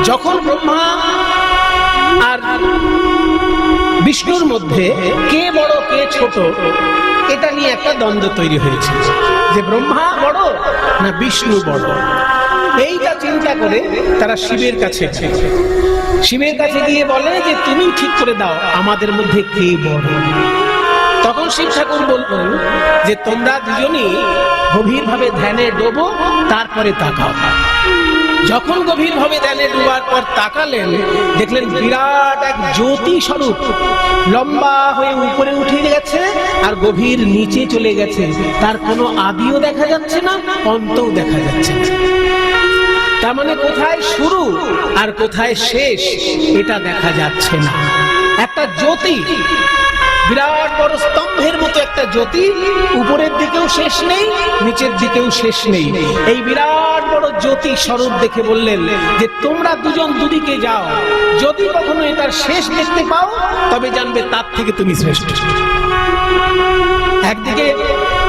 যখন ব্রহ্মা আর বিষ্ণুর মধ্যে কে বড় কে ছোট, এটা নিয়ে একটা দ্বন্দ্ব তৈরি হয়েছে, যে ব্রহ্মা বড় না বিষ্ণু বড়। এইটা চিন্তা করে তারা শিবের কাছে গিয়ে বলে যে তুমি ঠিক করে দাও আমাদের মধ্যে কে বড়। তখন শিব ঠাকুর বললেন যে তোমরা দুজনই গভীরভাবে ধ্যানে ডোবো, তারপরে তাকাও। যখন গভীরভাবে ধ্যানে ডুবার পর তাকালেন, দেখলেন বিরাট এক জ্যোতি স্বরূপ লম্বা হয়ে উপরে উঠে গেছে আর গভীর নিচে চলে গেছে। তার কোনো আদিও দেখা যাচ্ছে না, অন্তও দেখা যাচ্ছে না। তার মানে কোথায় শুরু আর কোথায় শেষ এটা দেখা যাচ্ছে না। একটা জ্যোতি, বিরাট বড় স্তম্ভের মতো একটা জ্যোতি, উপরের দিকেও শেষ নেই, নিচের দিকেও শেষ নেই। এই বিরাট বড় জ্যোতি স্বরূপ দেখে বললেন যে তোমরা দুজন দুদিকে যাও, যদি কখনো এটার শেষ দেখতে পাও তবে জানবে তার থেকে তুমি শ্রেষ্ঠ। একদিকে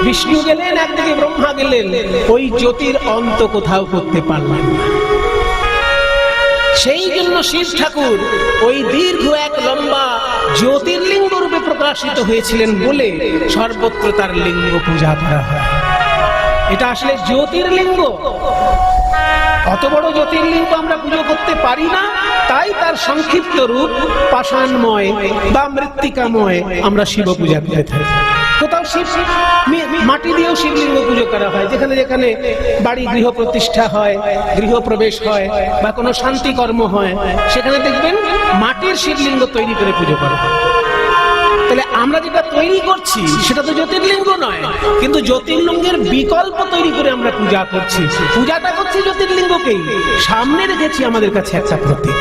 বিষ্ণু গেলেন, একদিকে ব্রহ্মা গেলেন, ওই জ্যোতির অন্ত কোথাও করতে পারলেন না। সেই জন্য শিব ঠাকুর ওই দীর্ঘ এক লম্বা জ্যোতির্লিঙ্গ রূপে প্রকাশিত হয়েছিলেন বলে সর্বত্র তার লিঙ্গ পূজা করা হয়। এটা আসলে জ্যোতির্লিঙ্গ। অত বড় জ্যোতির্লিঙ্গ আমরা পুজো করতে পারি না, তাই তার সংক্ষিপ্ত রূপ পাষাণময় বা মৃত্তিকাময় আমরা শিব পূজা করে থাকি। কোথাও শিব মাটি দিয়েও শিবলিঙ্গ পুজো করা হয়, যেখানে যেখানে বাড়ি গৃহ প্রতিষ্ঠা হয়, গৃহপ্রবেশ হয় বা কোনো শান্তি কর্ম হয়, সেখানে দেখবেন মাটির শিবলিঙ্গ তৈরি করে পুজো করা হয়। তাহলে আমরা যেটা তৈরি করছি সেটা তো জ্যোতির্লিঙ্গ নয়, কিন্তু জ্যোতির্লিঙ্গের বিকল্প তৈরি করে আমরা পূজা করছি। পূজাটা করছি জ্যোতির্লিঙ্গকেই, সামনে রেখেছি আমাদের কাছে একটা প্রতীক।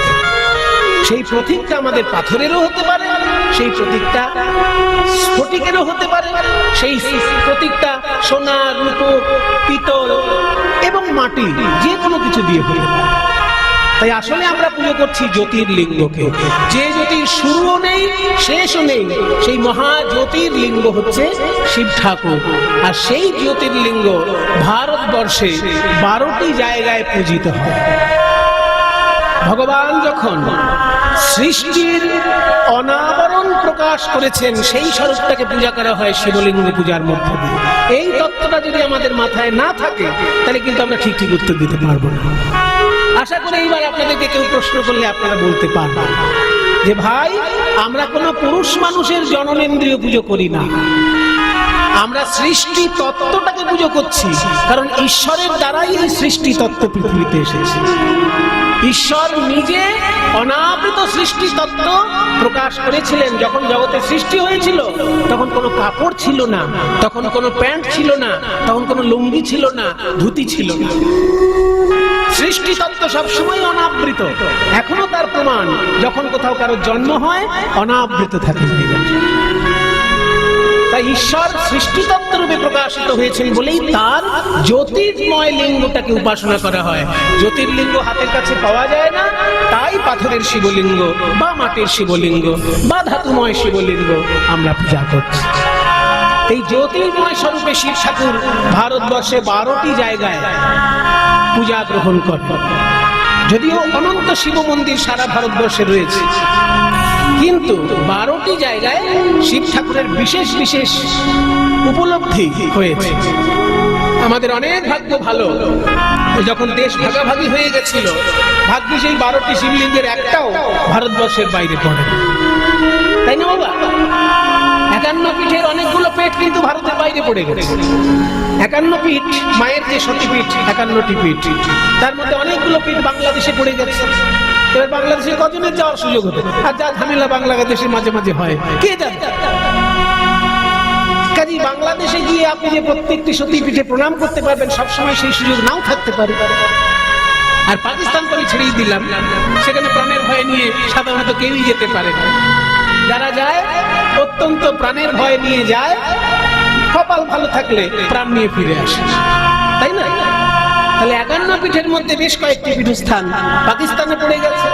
সেই প্রতীকটা আমাদের পাথরেরও হতে পারে, সেই প্রতীকটা স্ফটিকেরও হতে পারে, সেই প্রতীকটা সোনা, রূপো, পিতল এবং মাটি, যে কোনো কিছু দিয়ে হতে পারে। তাই আসলে আমরা পুজো করছি জ্যোতির্লিঙ্গকে, যে জ্যোতির শুরুও নেই শেষও নেই। সেই মহা জ্যোতির্লিঙ্গ হচ্ছে শিব ঠাকুর। আর সেই জ্যোতির্লিঙ্গ ভারতবর্ষে 12টি জায়গায় পূজিত হয়। ভগবান যখন সৃষ্টির অনাবরণ প্রকাশ করেছেন, সেই স্বরূপটাকে পূজা করা হয় শিবলিঙ্গ পূজার মধ্যে দিয়ে। এই তত্ত্বটা যদি আমাদের মাথায় না থাকে তাহলে কিন্তু আমরা ঠিক উত্তর দিতে পারবো না। আশা করি এইবার আপনাদেরকে কেউ প্রশ্ন করলে আপনারা বলতে পারবেন যে ভাই, আমরা কোনো পুরুষ মানুষের জননেন্দ্রিয় পুজো করি না, আমরা সৃষ্টি তত্ত্বটাকে পুজো করছি। কারণ ঈশ্বরের দ্বারাই এই সৃষ্টি তত্ত্ব পৃথিবীতে এসেছে। ঈশ্বর নিজে অনাবৃত সৃষ্টি তত্ত্ব প্রকাশ করেছিলেন। যখন জগতের সৃষ্টি হয়েছিল তখন কোনো কাপড় ছিল না, তখন কোনো প্যান্ট ছিল না, তখন কোনো লুঙ্গি ছিল না, ধুতি ছিল না। সৃষ্টি তত্ত্ব সবসময় অনাবৃত, এখনো তার প্রমাণ। যখন কোথাও কারো জন্ম হয় অনাবৃত থাকে। তাই ঈশ্বর সৃষ্টি তত্ত্ব রূপে প্রকাশিত হয়েছেন বলেই তার জ্যোতির্ময় লিঙ্গটাকে উপাসনা করা হয়। জ্যোতির্লিঙ্গ হাতের কাছে পাওয়া যায় না, তাই পাথরের শিবলিঙ্গ বা মাটির শিবলিঙ্গ বা ধাতুময় শিবলিঙ্গ আমরা পূজা করছি। এই জ্যোতির্ময় স্বরূপে শিব ঠাকুর ভারতবর্ষে 12টি জায়গায় পূজা গ্রহণ করে। যদিও অনন্ত শিব মন্দির সারা ভারতবর্ষে রয়েছে, কিন্তু 12টি জায়গায় শিব ঠাকুরের বিশেষ বিশেষ উপলব্ধি হয়েছে। আমাদের অনেক ভাগ্য ভালো, যখন দেশ ভাগাভাগি হয়ে গেছিল ভাগ্যে সেই 12টি শিবলিঙ্গের একটাও ভারতবর্ষের বাইরে পড়ে, তাই না বাবা? 51 পীঠের অনেকগুলো পেট কিন্তু ভারতের বাইরে পড়ে গেছে। 51 পীঠ, মায়ের যে সতীপীঠ 51টি পীঠ, তার মধ্যে অনেকগুলো পীঠ বাংলাদেশে পড়ে গেছে। এবার বাংলাদেশে কজনের যাওয়ার সুযোগ হতো? আর যা ঝামেলা বাংলাদেশের মাঝে মাঝে হয়, কে জানে? কাজী বাংলাদেশে গিয়ে আপনি যে প্রত্যেকটি সতীপীঠে প্রণাম করতে পারবেন, সবসময় সেই সুযোগ নাও থাকতে পারে। আর পাকিস্তান তো আমি ছেড়েই দিলাম, সেখানে প্রাণের ভয় নিয়ে সাধারণত কেউই যেতে পারে না। যারা যায় অত্যন্ত প্রাণের ভয় নিয়ে যায়, কপাল ভালো থাকলে প্রাণ নিয়ে ফিরে আসে, তাই না? তাহলে 51 পীঠের মধ্যে বেশ কয়েকটি পীঠস্থান পাকিস্তানে পড়ে গেছে,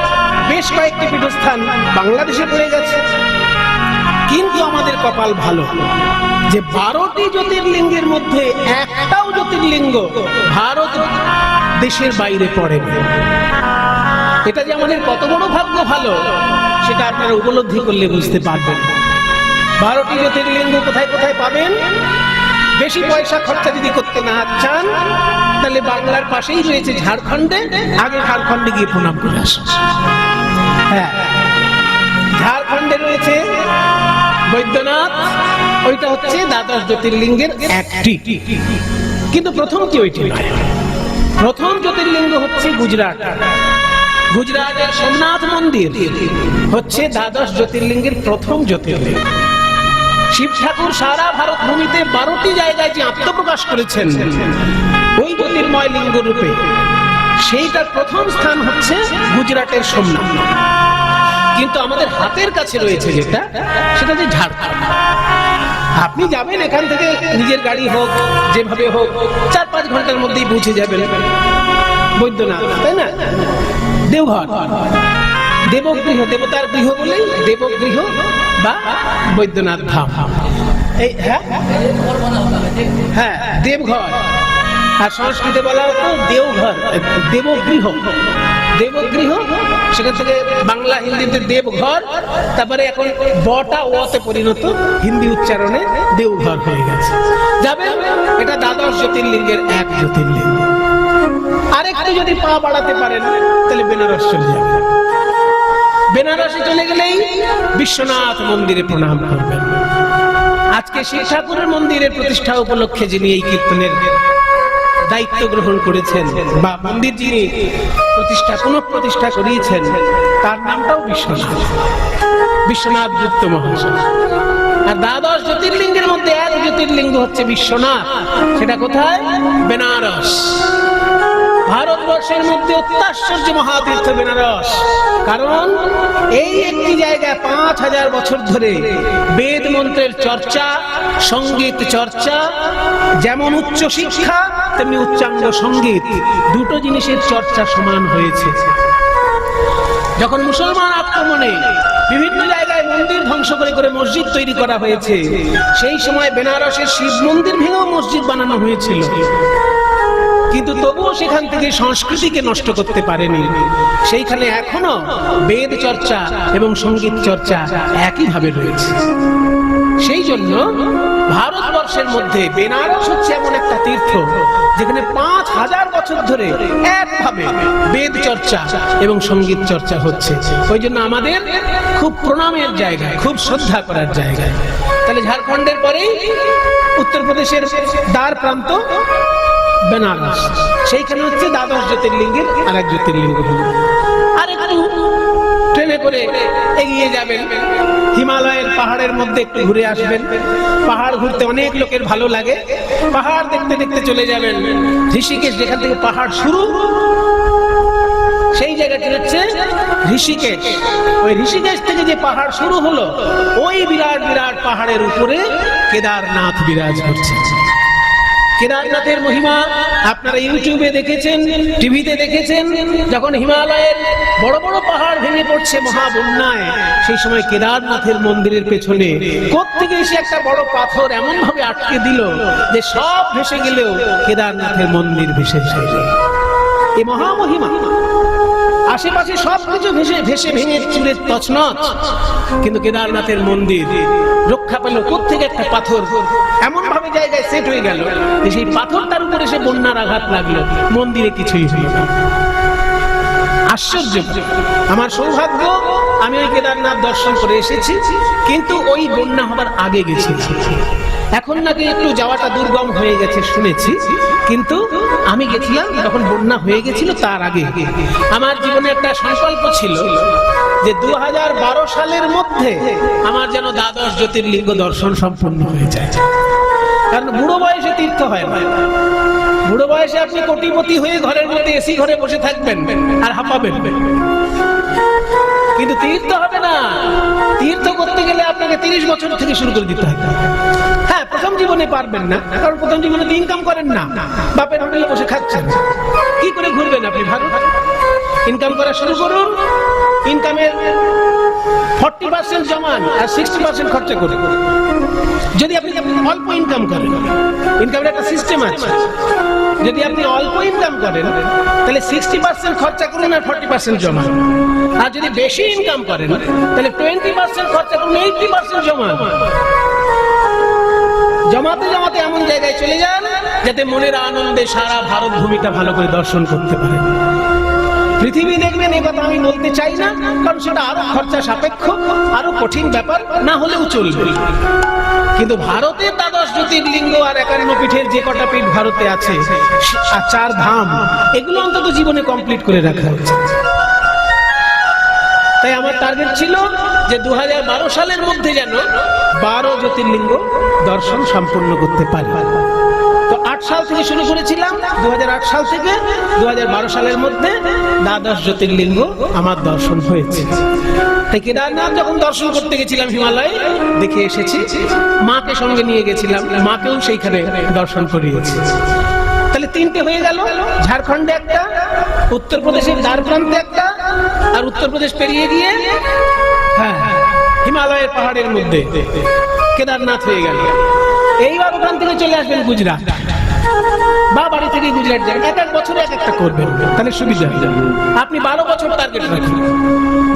বেশ কয়েকটি পীঠস্থান বাংলাদেশে পড়ে গেছে। কিন্তু আমাদের কপাল ভালো যে 12টি জ্যোতির্লিঙ্গের মধ্যে একটাও জ্যোতির্লিঙ্গ ভারত দেশের বাইরে পড়ে। এটা যে আমাদের কত বড় ভাগ্য ভালো, সেটা আপনারা উপলব্ধি করলে বুঝতে পারবেন। 12টি জ্যোতির্লিঙ্গ কোথায় কোথায় পাবেন? বেশি পয়সা খরচা যদি করতে না চান, তাহলে বাংলার পাশেই রয়েছে ঝাড়খণ্ডে, আগে ঝাড়খণ্ডে গিয়ে প্রণাম করে আসুন। হ্যাঁ, ঝাড়খণ্ডে রয়েছে বৈদ্যনাথ, ওইটা হচ্ছে দ্বাদশ জ্যোতির্লিঙ্গের একটি, কিন্তু প্রথমটি ওইটি নয়। প্রথম জ্যোতির্লিঙ্গ হচ্ছে গুজরাট। গুজরাটের সোমনাথ মন্দির হচ্ছে দ্বাদশ জ্যোতির্লিঙ্গের প্রথম জ্যোতির্লিঙ্গ। শিব ঠাকুর সারা ভারত ভূমিতে 12টি জায়গায় যে আত্মপ্রকাশ করেছেন ওই জ্যোতির্ময় লিঙ্গ রূপে, সেইটার প্রথম স্থান হচ্ছে গুজরাটের সোমনাথ। কিন্তু আমাদের হাতের কাছে রয়েছে যেটা, সেটা যে ঝাড়খণ্ড। আপনি যাবেন এখান থেকে, নিজের গাড়ি হোক যেভাবে হোক, 4-5 ঘন্টার মধ্যেই পৌঁছে যাবেন বৈদ্যনাথ, তাই না? দেওঘর, দেবগৃহ, দেবতার গৃহ বলেই দেবগৃহ বা বৈদ্যনাথ ধাম। এই হ্যাঁ, দেবঘর, আর সংস্কৃতে বলা হতো দেওঘর, দেবগৃহ। দেবগৃহ, সেখান থেকে বাংলা হিন্দিতে দেবঘর, তারপরে এখন বটা ওতে পরিণত, হিন্দি উচ্চারণে দেওঘর হয়ে গেছে। যাবেন, এটা দ্বাদশ জ্যোতির্লিঙ্গের এক জ্যোতির্লিঙ্গ। আরেকটু যদি পা বাড়াতে পারেন তাহলে বেনারস চলে যাবেন। বেনারসে চলে গেলেই বিশ্বনাথ মন্দিরে প্রণাম করবেন। আজকে শিব ঠাকুরের মন্দিরের প্রতিষ্ঠা উপলক্ষে যিনি এই কীর্তনের দায়িত্ব গ্রহণ করেছেন, বা মন্দির যিনি পুনঃপ্রতিষ্ঠা করিয়েছেন, তার নামটাও বিশ্বনাথ, বিশ্বনাথ গুপ্ত মহাশয়। আর দ্বাদশ জ্যোতির্লিঙ্গের মধ্যে এক জ্যোতির্লিঙ্গ হচ্ছে বিশ্বনাথ। সেটা কোথায়? বেনারস। ভারতবর্ষের মধ্যে অত্যাশ্চর্য মহাতীর্থ বেনারস, কারণ এই একটি জায়গায় 5000 বছর ধরে বেদ মন্ত্রের চর্চা, সঙ্গীত চর্চা, যেমন উচ্চ শিক্ষা তেমনি উচ্চাঙ্গ সঙ্গীত, দুটো জিনিসের চর্চা সমান হয়েছে। যখন মুসলমান আক্রমণে বিভিন্ন জায়গায় মন্দির ধ্বংস করে করে মসজিদ তৈরি করা হয়েছে, সেই সময় বেনারসের শিব মন্দির ভেঙেও মসজিদ বানানো হয়েছিল, কিন্তু তবুও সেখান থেকে সংস্কৃতিকে নষ্ট করতে পারেনি। সেইখানে এখনো বেদ চর্চা এবং সঙ্গীত চর্চা একইভাবে রয়েছে। সেই জন্য ভারতবর্ষের মধ্যে বেনারস হচ্ছে এমন একটা তীর্থ যেখানে 5000 বছর ধরে একভাবে বেদ চর্চা এবং সঙ্গীত চর্চা হচ্ছে। ওই জন্য আমাদের খুব প্রণামের জায়গা, খুব শ্রদ্ধা করার জায়গা। তাহলে ঝাড়খণ্ডের পরেই উত্তরপ্রদেশের দ্বার প্রান্ত বেনারস, সেইখানে হচ্ছে দ্বাদশ জ্যোতির্লিঙ্গের আরেক জ্যোতির্লিঙ্গ। আর একটু ট্রেনে করে এগিয়ে যাবেন, হিমালয়ের পাহাড়ের মধ্যে একটু ঘুরে আসবেন। পাহাড় ঘুরতে অনেক লোকের ভালো লাগে, পাহাড় দেখতে দেখতে চলে যাবেন ঋষিকেশ, যেখান থেকে পাহাড় শুরু, সেই জায়গাটি হচ্ছে ঋষিকেশ। ওই ঋষিকেশ থেকে যে পাহাড় শুরু হলো, ওই বিরাট বিরাট পাহাড়ের উপরে কেদারনাথ বিরাজ করছে। কেদারনাথের মহিমা আপনারা ইউটিউবে দেখেছেন, টিভিতে দেখেছেন। যখন হিমালয়ের বড় বড় পাহাড় ভেঙে পড়ছে মহাবন্যায়, সেই সময় কেদারনাথের মন্দিরের পেছনে কোত্থেকে এসে একটা বড় পাথর এমন ভাবে আটকে দিল যে সব ভেসে গেলেও কেদারনাথের মন্দির ভেসে যায়। এ মহামহিমা। আশেপাশে সবকিছু ভেসে ভেঙে চুরে তছনছ, কিন্তু কেদারনাথের মন্দির রক্ষা পেল। কোত্থেকে একটা পাথর এমন ভাবে জায়গায় সেট হয়ে গেল যে সেই পাথরটার উপরে সে বন্যার আঘাত লাগলো, মন্দিরে কিছুই হলো না। আশ্চর্য! আমার সৌভাগ্য, আমি ওই কেদারনাথ দর্শন করে এসেছি, কিন্তু ওই বন্যা হবার আগে গেছি। এখন নাকি একটু যাওয়াটা দুর্গম হয়ে গেছে শুনেছি, কিন্তু আমি গেছিলাম যখন বন্যা হয়ে গেছিল তার আগে। আমার জীবনে একটা সংকল্প ছিল যে 2012 সালের মধ্যে আমার যেন দ্বাদশ জ্যোতির্লিঙ্গ দর্শন সম্পূর্ণ হয়ে যায়। কারণ বুড়ো বয়সে তীর্থ হয় না। বুড়ো বয়সে আপনি কোটিপতি হয়ে ঘরের মধ্যে এসি ঘরে বসে থাকবেন আর হাঁপাবেন, কিন্তু তীর্থ হবে না। তীর্থ করতে গেলে আপনাকে 30 বছর থেকে শুরু করে দিতে হবে। হ্যাঁ, প্রথম জীবনে পারবেন না, কারণ প্রথম জীবনে তো ইনকাম করেন না, বাপের হোটেলে বসে খাচ্ছেন, কি করে ঘুরবেন আপনি? ভারত ইনকাম করা শুরু করুন, ইনকামের 40% জমান আর 60% খরচা করুন। যদি আপনি অল্প ইনকাম করেন, ইনকামের একটা সিস্টেম আছে, যদি আপনি অল্প ইনকাম করেন তাহলে 60% খরচা করুন আর 40% জমা। আর যদি বেশি ইনকাম করেন তাহলে 20% খরচা করুন, 80% জমা। জমাতে জমাতে এমন জায়গায় চলে যান যাতে মনের আনন্দে সারা ভারত ভূমিটা ভালো করে দর্শন করতে পারেন। পৃথিবী দেখবেন, এ কথা আমি বলতে চাই না, কারণ সেটা আরো খরচা সাপেক্ষ, আরো কঠিন ব্যাপার, না হলেও চলবে। কিন্তু ভারতের দ্বাদশ জ্যোতির্লিঙ্গ আর 51 পীঠের যে কটা পীঠ ভারতে আছে আর 4 ধাম, এগুলো অন্তত জীবনে কমপ্লিট করে রাখা হচ্ছে। তাই আমার টার্গেট ছিল যে 2012 সালের মধ্যে যেন 12 জ্যোতির্লিঙ্গ দর্শন সম্পূর্ণ করতে পারি। তো 8 সাল থেকে শুরু করেছিলাম, 2008 সাল থেকে 2012 সালের মধ্যে দ্বাদশ জ্যোতির্লিঙ্গ আমার দর্শন হয়েছে। তাই কেদারনাথ যখন দর্শন করতে গেছিলাম হিমালয়ে, দেখে এসেছি, মাকে সঙ্গে নিয়ে গেছিলাম, মাকেও সেইখানে দর্শন করিয়েছি। তাহলে 3টে হয়ে গেল, ঝাড়খণ্ডে একটা, উত্তরপ্রদেশের দ্বারপ্রান্তে একটা, আর উত্তরপ্রদেশ পেরিয়ে গিয়ে হ্যাঁ হিমালয়ের পাহাড়ের মধ্যে কেদারনাথ হয়ে গেল। এইবার ওখান থেকে চলে আসবেন গুজরাট, বা বাড়ি থেকে গুজরাট যান, এক বছরে এক একটা করবেন, তাহলে সুবিধা হবে। আপনি 12 বছর টার্গেট রাখেন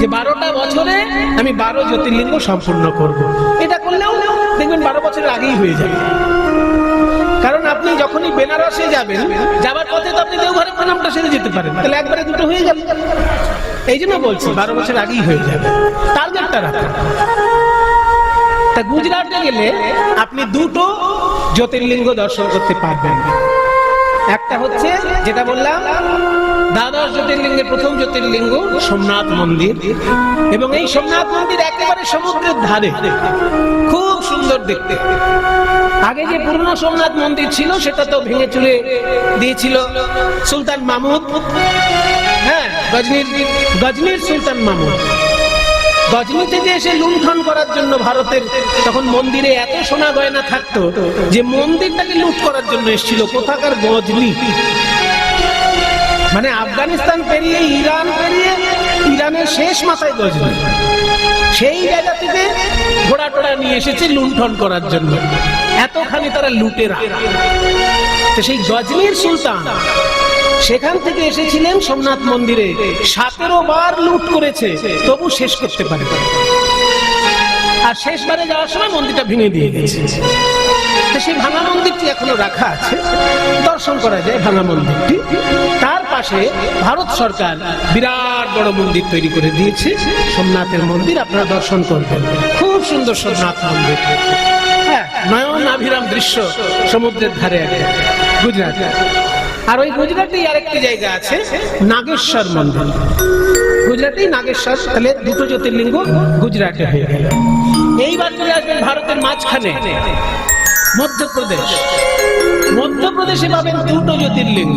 যে 12টা বছরে আমি 12 জ্যোতির্লিঙ্গ সম্পূর্ণ করব। এটা করলেও দেখবেন 12 বছরের আগেই হয়ে যাবে। কারণ আপনি যখনই বেনারসে যাবেন, যাবার পথে তো আপনি দেওঘরে প্রণামটা সেরে যেতে পারেন, তাহলে একবারে দুটো হয়ে যাবে। এই জন্য বলছি 12 বছর আগেই হয়ে যাবে, টার্গেটটা রাখুন। তা গুজরাটে গেলে আপনি 2টো জ্যোতির্লিঙ্গ দর্শন করতে পারবেন। একটা হচ্ছে যেটা বললাম দ্বাদশ জ্যোতির্লিঙ্গের প্রথম জ্যোতির্লিঙ্গ সোমনাথ মন্দির, এবং এই সোমনাথ মন্দির একেবারে সমুদ্রের ধারে, খুব সুন্দর দেখতে। আগে যে পুরনো সোমনাথ মন্দির ছিল সেটা তো ভেঙে চুরে দিয়েছিল সুলতান মাহমুদ। হ্যাঁ, গজনির সুলতান মাহমুদ গজনি থেকে এসে লুণ্ঠন করার জন্য ভারতের তখন মন্দিরে এত সোনা গয়না থাকতো যে মন্দিরটাকে লুট করার জন্য এসেছিল কোথাকার গজনি। মানে আফগানিস্তান পেরিয়ে ইরান পেরিয়ে ইরানের শেষ মাথায় গজনি, সেই জায়গা থেকে ঘোড়া টোড়া নিয়ে এসেছে লুণ্ঠন করার জন্য। এতখানি তারা লুটেরা। তো সেই গজনির সুলতান সেখান থেকে এসেছিলেন সোমনাথ মন্দিরে, 17 বার লুট করেছে, তবু শেষ করতে পারে। আর শেষবারে যাওয়ার সময় মন্দিরটা ভেঙে দিয়ে গেছে। সেই ভাঙা মন্দিরটি এখনো রাখা আছে, দর্শন করা যায় ভাঙা মন্দিরটি। তার পাশে ভারত সরকার বিরাট বড় মন্দির তৈরি করে দিয়েছে, সোমনাথের মন্দির, আপনারা দর্শন করবেন। খুব সুন্দর সোমনাথ মন্দির, হ্যাঁ, নয়নাভিরাম দৃশ্য সমুদ্রের ধারে একটা, গুজরাট। আর ওই গুজরাটেই আরেকটি জায়গা আছে নাগেশ্বর মন্দির, গুজরাটেই নাগেশ্বর। তাহলে 2টো জ্যোতির্লিঙ্গ গুজরাটে হয়ে গেল। এইবার চলে আসবেন ভারতের মাঝখানে মধ্যপ্রদেশ। মধ্যপ্রদেশে পাবেন 2টো জ্যোতির্লিঙ্গ,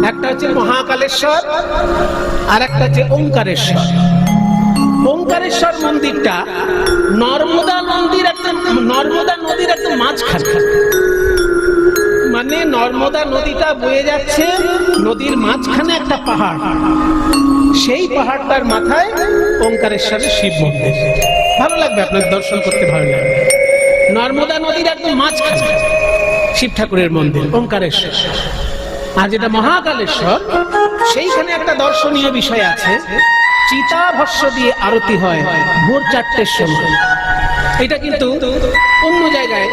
একটা হচ্ছে মহাকালেশ্বর আর একটা হচ্ছে ওঙ্কারেশ্বর। ওঙ্কারেশ্বর মন্দিরটা নর্মদা নদীর একদম মাঝখানে। মানে নর্মদা নদীটা বয়ে যাচ্ছে, নদীর মাঝখানে একটা পাহাড়, সেই পাহাড়টার মাথায় ওঙ্কারেশ্বরের শিব মন্দির। ভালো লাগবে আপনার দর্শন করতে, ভালো লাগবে। নর্মদা নদীর একদম মাঝখানে শিব ঠাকুরের মন্দির ওঙ্কারেশ্বর। আর যেটা মহাকালেশ্বর, সেইখানে একটা দর্শনীয় বিষয় আছে, চিতাভস্য দিয়ে আরতি হয় ভোর 4টের সময়। এটা কিন্তু অন্য জায়গায়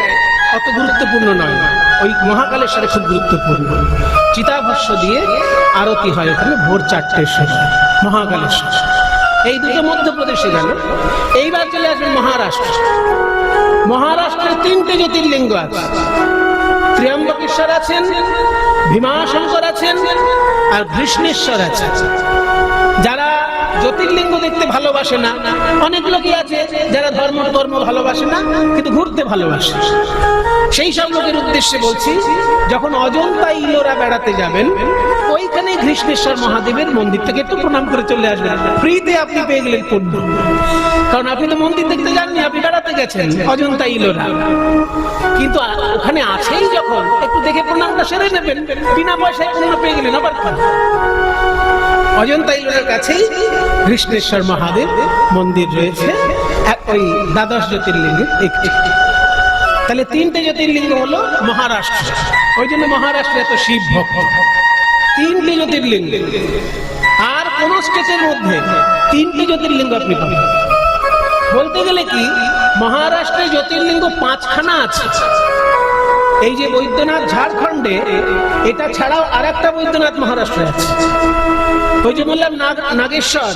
অত গুরুত্বপূর্ণ নয়, ওই মহাকালেশ্বরে খুব গুরুত্বপূর্ণ। চিতাভস্য দিয়ে আরতি হয় ওখানে ভোর 4টের সময় মহাকালেশ্বর। এই দুটো মধ্যপ্রদেশে গেল। এইবার চলে আসবেন মহারাষ্ট্র। মহারাষ্ট্রের 3টে জ্যোতির্লিঙ্গ আছে। ত্র্যম্বকেশ্বর আছেন, ভীমাশঙ্কর আছেন, আর কৃষ্ণেশ্বর আছে। যারা জ্যোতির্লিঙ্গ দেখতে ভালোবাসে না, অনেক লোকই আছে যারা ধর্ম কর্ম ভালোবাসে না কিন্তু ঘুরতে ভালোবাসে, সেই সব লোকের উদ্দেশ্যে বলছি, যখন অজন্তা ইলোরা বেড়াতে যাবেন, ওইখানে কৃষ্ণেশ্বর মহাদেবের মন্দির থেকে একটু প্রণাম করে চলে আসবেন। ফ্রিতে আপনি পেয়ে গেলেন পুণ্য, কারণ আপনি তো মন্দির দেখতে যাননি, আপনি বেড়াতে গেছেন অজন্তা ইলোরা। কিন্তু ওখানে আছেই যখন, একটু দেখে প্রণামটা সেরে নেবেন, বিনা পয়সায় পুণ্য পেয়ে গেলেন। আবার অজন্তা ইলোরার কাছেই কৃষ্ণেশ্বর মহাদেব মন্দির রয়েছে, ওই দ্বাদশ জ্যোতির্লিঙ্গের একটি। তাহলে 3টে জ্যোতির্লিঙ্গ হলো মহারাষ্ট্র, ওই জন্য মহারাষ্ট্রে এত শিব ভক্ত। 3টে জ্যোতির্লিঙ্গ, আর কোন স্টেটের মধ্যে 3টে জ্যোতির্লিঙ্গ আপনি পাবেন। বলতে গেলে কি, মহারাষ্ট্রে জ্যোতির্লিঙ্গ 5খানা আছে। এই যে বৈদ্যনাথ ঝাড়খণ্ডে, এটা ছাড়াও আর একটা বৈদ্যনাথ মহারাষ্ট্রে আছে। ওই যে বললাম নাগেশ্বর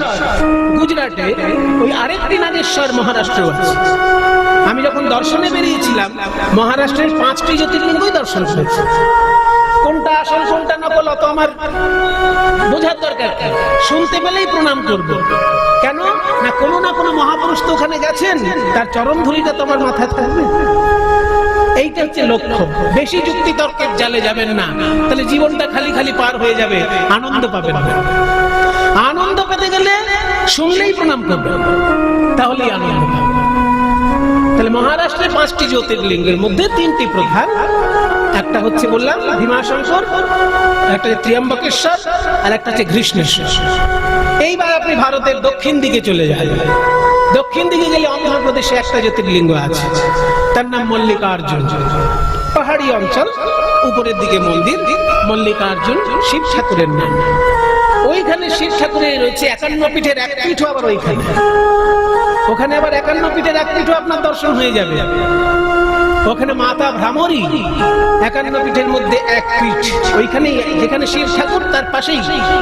গুজরাটে, ওই আরেকটি নাগেশ্বর মহারাষ্ট্রেও আছে। আমি যখন দর্শনে বেরিয়েছিলাম, মহারাষ্ট্রের 5টি জ্যোতির্লিঙ্গই দর্শন করেছি। কোনটা আসল কোনটা নকল অত আমার বোঝার দরকার, শুনতে পেলেই প্রণাম করব। কেন না, কোনো না কোনো মহাপুরুষ তো ওখানে গেছেন, তার চরণ ধুলিটা তো আমার মাথায় থাকবে। এইটা হচ্ছে লক্ষ্য। বেশি যুক্তি তর্কের জালে যাবেন না, তাহলে জীবনটা খালি খালি পার হয়ে যাবে, আনন্দ পাবেন না। আনন্দ পেতে গেলে শুনলেই প্রণাম করবেন, তাহলেই আনন্দ পাবেন। তাহলে মহারাষ্ট্রের 5টি জ্যোতির্লিঙ্গের মধ্যে 3টি প্রধান, একটা হচ্ছে বললাম ভীমাশঙ্কর, একটা হচ্ছে ত্র্যম্বকেশ্বর, আর একটা হচ্ছে কৃষ্ণেশ্বর। এইবার আপনি ভারতের দক্ষিণ দিকে চলে যান। দক্ষিণ দিকে গেলে অন্ধ্রপ্রদেশে একটা জ্যোতির্লিঙ্গ আছে, তার নাম মল্লিকার্জুন। পাহাড়ি অঞ্চল, উপরের দিকে মন্দির, মল্লিকার্জুন শিব ঠাকুরের নাম। ওইখানে শিব ঠাকুরের রয়েছে 51 পীঠের এক পীঠও আবার ওইখানে। ওখানে আবার 51 পীঠের এক পীঠও আপনার দর্শন হয়ে যাবে। ওখানে মাতা ভ্রামরী 51 পীঠের মধ্যে এক পীঠ, ওইখানে যেখানে শিব ঠাকুর, তার পাশেই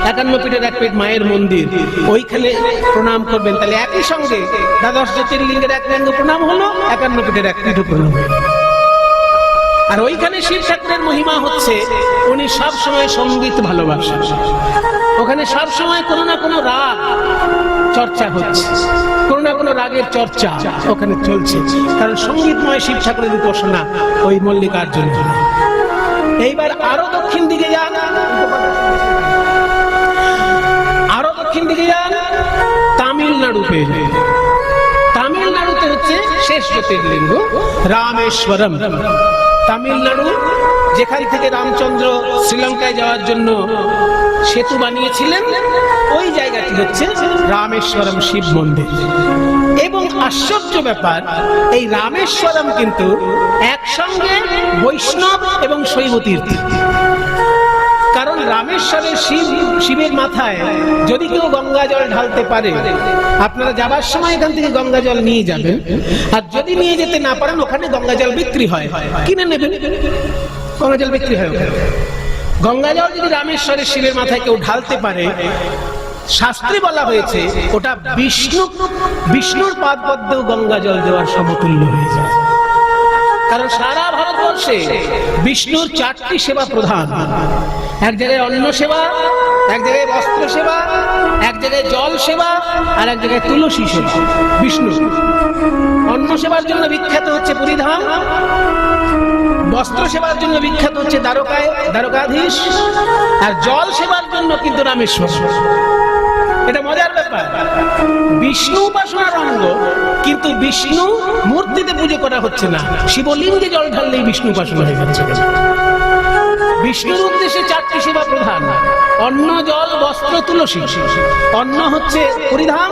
51 পীঠের এক পীঠ মায়ের মন্দির, ওইখানে প্রণাম করবেন। তাহলে একই সঙ্গে দ্বাদশ জ্যোতির্লিঙ্গের এক লিঙ্গ প্রণাম হলো, 51 পীঠের এক পীঠ প্রণাম হলো। আর ওইখানে শিব ঠাকুরের মহিমা হচ্ছে, উনি সব সময় সঙ্গীত ভালোবাসেন। ওখানে সব সময় কোনো না কোনো রাগ চর্চা হচ্ছে, কোনো না কোনো রাগের চর্চা ওখানে চলছে, কারণ সঙ্গীতময় শিব ঠাকুরের উপাসনা ওই মল্লিকার্জুন। এইবার আরো দক্ষিণ দিকে যান, আরো দক্ষিণ দিকে যান, তামিলনাড়ু পেয়ে যান। তামিলনাড়ুতে হচ্ছে শেষ জ্যোতির্লিঙ্গ রামেশ্বরম। তামিলনাড়ু, যেখান থেকে রামচন্দ্র শ্রীলঙ্কায় যাওয়ার জন্য সেতু বানিয়েছিলেন, ওই জায়গাটি হচ্ছে রামেশ্বরম শিব মন্দির। এবং আশ্চর্য ব্যাপার, এই রামেশ্বরম কিন্তু একসঙ্গে বৈষ্ণব এবং শৈব তীর্থ। কারণ রামেশ্বরের শিবের মাথায় যদি কেউ গঙ্গা জল ঢালতে পারে, আপনারা যাবার সময় এখান থেকে গঙ্গা জল নিয়ে যাবেন, আর যদি নিয়ে যেতে না পারেন, ওখানে গঙ্গা জল বিক্রি হয়, কিনে নেবেন। গঙ্গা জল বিক্রি হয় ওখানে। গঙ্গা জল যদি রামেশ্বরের শিবের মাথায় কেউ ঢালতে পারে, শাস্ত্রে বলা হয়েছে ওটা বিষ্ণুর পাদ পদ্মেও গঙ্গা জল দেওয়ার সমতুল্য হয়ে যায়। কারণ সারা ভারতবর্ষে বিষ্ণুর 4টি সেবা প্রধান। এক জায়গায় অন্ন সেবা, এক জায়গায় বস্ত্র সেবা, এক জায়গায় জল সেবা, আর এক জায়গায় তুলসী সেবা। বিষ্ণু অন্ন সেবার জন্য বিখ্যাত হচ্ছে পুরীধাম, বস্ত্র সেবার জন্য বিখ্যাত হচ্ছে দ্বারকাধীশ, আর জল সেবার জন্য কিন্তু রামেশ্বর। এটা মজার ব্যাপার, বিষ্ণু উপাসনার অঙ্গ, কিন্তু বিষ্ণু মূর্তিতে পুজো করা হচ্ছে না, শিবলিঙ্গে জল ঢাললেই বিষ্ণু উপাসনা হয়ে যাচ্ছে। বিষ্ণুর উদ্দেশ্যে 4টি সেবা প্রধান: অন্ন, জল, বস্ত্র, তুলসী। অন্ন হচ্ছে পুরীধাম,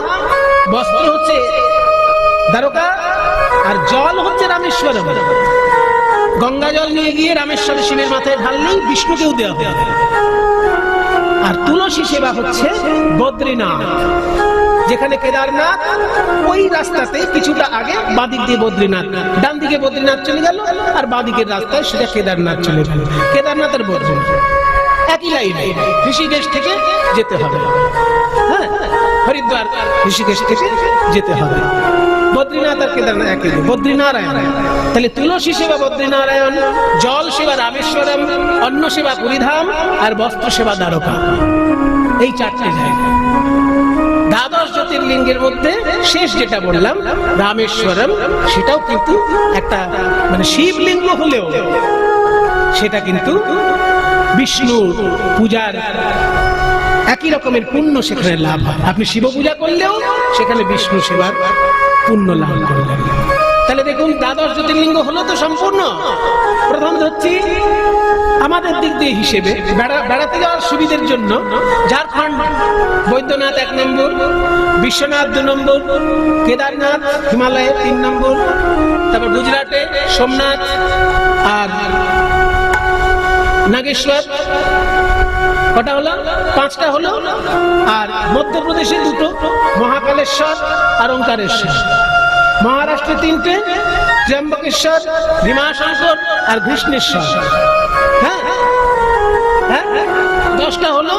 বস্ত্র হচ্ছে দ্বারকা, আর জল হচ্ছে রামেশ্বরম। গঙ্গা জল নিয়ে গিয়ে রামেশ্বর শিবের মাথায় ঢাললেই বিষ্ণুকেও দেওয়া হবে। আর তুলসী সেবা হচ্ছে বদ্রীনাথ, যেখানে কেদারনাথ ওই রাস্তাতে কিছুটা আগে বাঁদিক দিয়ে বদ্রীনাথ, ডান দিকে বদ্রীনাথ চলে গেল আর বাঁদিকের রাস্তায় সেটা কেদারনাথ চলে গেল। কেদারনাথ আর বদ্রীনাথ একই লাইনে, ঋষিকেশ থেকে যেতে হবে। হ্যাঁ, হরিদ্বার ঋষিকেশ থেকে যেতে হবে। বদ্রীনাথ আর কেদারনাথ একই, বদ্রীনারায়ণ। তাহলে তুলসী সেবা বদ্রীনারায়ণ, জল সেবা রামেশ্বরম, অন্ন সেবা পুরীধাম, আর বস্ত্র সেবা দ্বারকা। এই চারটে জায়গা। দ্বাদশ জ্যোতির্লিঙ্গের মধ্যে শেষ যেটা বললাম রামেশ্বরম, সেটাও কিন্তু একটা মানে শিবলিঙ্গ হলেও সেটা কিন্তু বিষ্ণুর পূজার একই রকমের পুণ্য সেখানে লাভ হয়। আপনি শিব পূজা করলেও সেখানে বিষ্ণু সেবার পুণ্য লাভ করলেন। তাহলে দেখুন দ্বাদশ জ্যোতির্লিঙ্গ হলো তো সম্পূর্ণ। প্রথম ধরছি আমাদের দিক দিয়ে হিসেবে বেড়াতে যাওয়ার সুবিধের জন্য ঝাড়খণ্ড বৈদ্যনাথ 1 নম্বর, বিশ্বনাথ 2 নম্বর, কেদারনাথ হিমালয়ে 3 নম্বর, তারপর গুজরাটে সোমনাথ আর নাগেশ্বর, কটা হলো? 5টা হলো। আর মধ্যপ্রদেশে 2টো, মহাকালেশ্বর আর ওঙ্কারেশ্বর। মহারাষ্ট্রে 3টে, ত্র্যম্বকেশ্বর, ভীমাশঙ্কর আর ঘৃষ্ণেশ্বর। হ্যাঁ হ্যাঁ, 10টা হলো।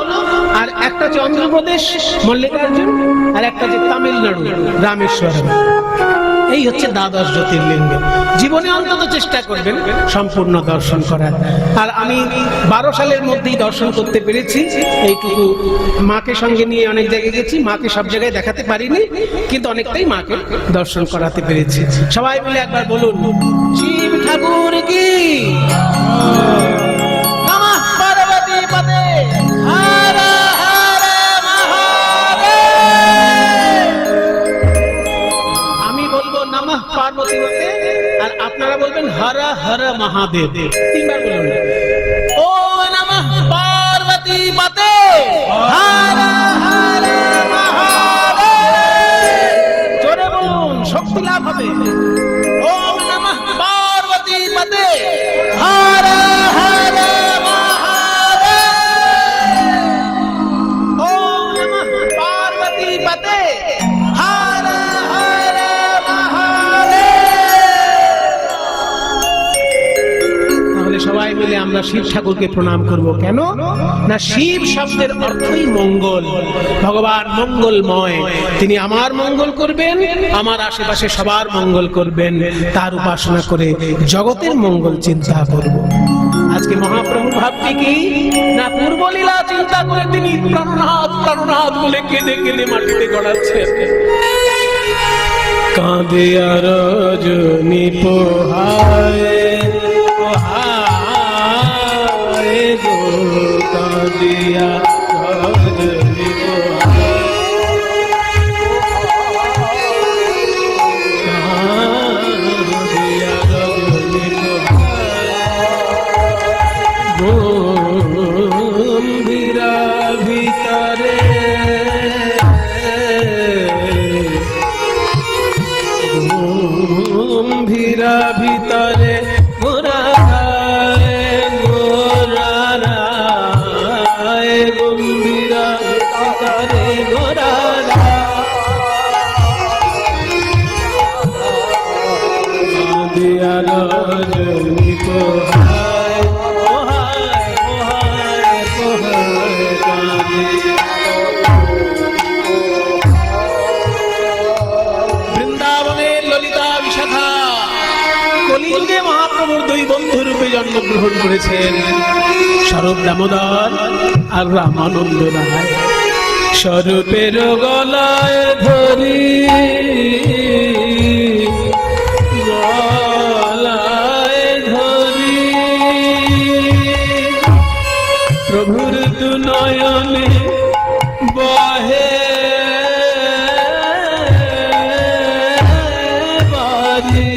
আর একটা হচ্ছে অন্ধ্রপ্রদেশ মল্লিকার্জুন, আর একটা হচ্ছে তামিলনাড়ু রামেশ্বরম। এই হচ্ছে দ্বাদশ জ্যোতির্লিঙ্গ। জীবনে অন্তত চেষ্টা করবেন সম্পূর্ণ দর্শন করার। আর আমি 12 সালের মধ্যেই দর্শন করতে পেরেছি। এইটুকু মাকে সঙ্গে নিয়ে অনেক জায়গায় গেছি, মাকে সব জায়গায় দেখাতে পারিনি, কিন্তু অনেকটাই মাকে দর্শন করাতে পেরেছি। সবাই মিলে একবার বলুন শিব ঠাকুর কি নমঃ পার্বতী পদে হর হর মহাদেব। আমি বলবো নমঃ পার্বতী পদে, আর আপনারা বলবেন হর হর মহাদেব। 3 বার বলুন। ও নমঃ পার্বতী পদে হর হর মহাদেব। জোরে বলুন, শক্তি লাভ হবে। ওম নমঃ পার্বতী পদে হর হর মহাদেব। ওম নমঃ পার্বতী পদে হর হর মহাদেব। তাহলে সবাই মিলে আমরা শিব ঠাকুরকে প্রণাম করব। কেন না, শিব শব্দের অর্থই মঙ্গল। ভগবান মঙ্গলময়, তিনি আমার মঙ্গল করবেন, আমার আশেপাশে সবার মঙ্গল করবেন। তার উপাসনা করে জগতের মঙ্গল চিন্তা করব। আজকে মহাপ্রভু ভাবটি কি না, পূর্বলীলা চিন্তা করে তিনি প্রাণনাথ প্রাণনাথ বলে কেঁদে কেঁদে মাটিতে গড়াচ্ছেন। কাঁদে আর রজনী পোহায় পোহায় গো, কাঁদিয়া রজনী পোহায়, কাঁদিয়া রজনী পোহায়, গম্ভীরা ভিতরে গম্ভীরা ভিতরে গোরা গোরা রায়, গম্ভীরা ভিতরে গোরা দিয়া রজনী পোহায় পোহায় পোহায় পোহায় কাঁদিয়া। বৃন্দাবনের ললিতা বিশাখা কলিযুগে মহাপ্রভুর 2 বন্ধু রূপে জন্মগ্রহণ করেছেন, স্বরূপ দামোদর আর রামানন্দ রায়। স্বরূপের গলায় ধরি গলায় ধরি প্রভুর 2 নয়নে বহে বারি।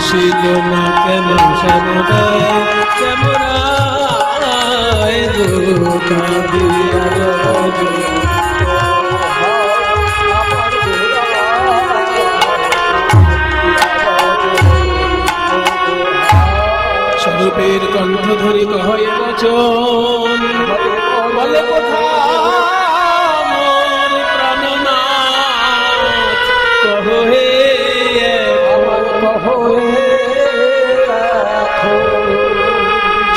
আসিল না কেন শ্যামরায় শ্যামরায় গো কাঁদিয়া রজনী। স্বরূপের কণ্ঠ ধরি কহে বচন বলে কোথা মোর প্রাণনাথ কহে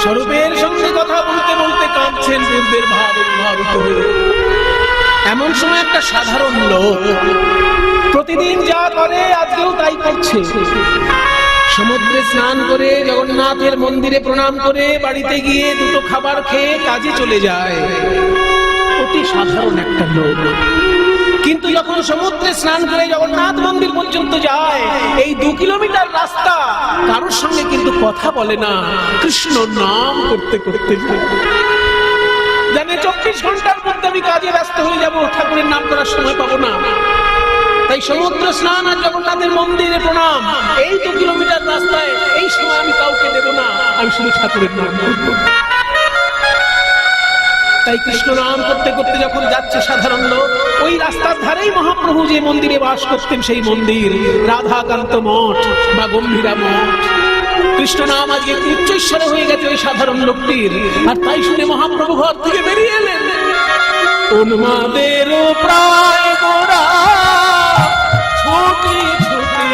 স্বরূপের সঙ্গে কথা বলতে বলতে কাঁদছেন পূর্বের ভাব উদ্ভাবিত হয়ে। এমন সময় একটা সাধারণ লোক প্রতিদিন যা করে আজকেও তাই করছে, সমুদ্রে স্নান করে জগন্নাথের মন্দিরে প্রণাম করে বাড়িতে গিয়ে দুটো খাবার খেয়ে কাজে চলে যায়। অতি সাধারণ একটা লোক, কিন্তু যখন সমুদ্রে স্নান করে জগন্নাথ মন্দির পর্যন্ত যায়, এই 2 কিলোমিটার রাস্তা কারোর সঙ্গে কিন্তু কথা বলে না, কৃষ্ণ নাম করতে করতে যায়। জানে 24 ঘন্টার মধ্যে আমি কাজে ব্যস্ত হয়ে যাব, ঠাকুরের নাম করার সময় পাবো না। তাই সমুদ্র স্নান আর জগন্নাথের মন্দিরে প্রণাম, এই 2 কিলোমিটার রাস্তায় এই সময় আমি কাউকে দেব না, আমি শুধু ঠাকুরের নাম করব। তাই কৃষ্ণ নাম করতে করতে যখন যাচ্ছে সাধারণ লোক, ওই রাস্তার ধারেই মহাপ্রভু যে মন্দিরে বাস করতেন সেই মন্দির রাধাকান্ত মঠ বা গম্ভীরা মঠ। কৃষ্ণ নাম আজকে উচ্চৈঃস্বরে হয়ে গেছে ওই সাধারণ লোকটির, আর তাই শুনে মহাপ্রভু ঘর থেকে বেরিয়ে এলেন। উন্মাদের প্রায় গোরা ছুটি ছুটি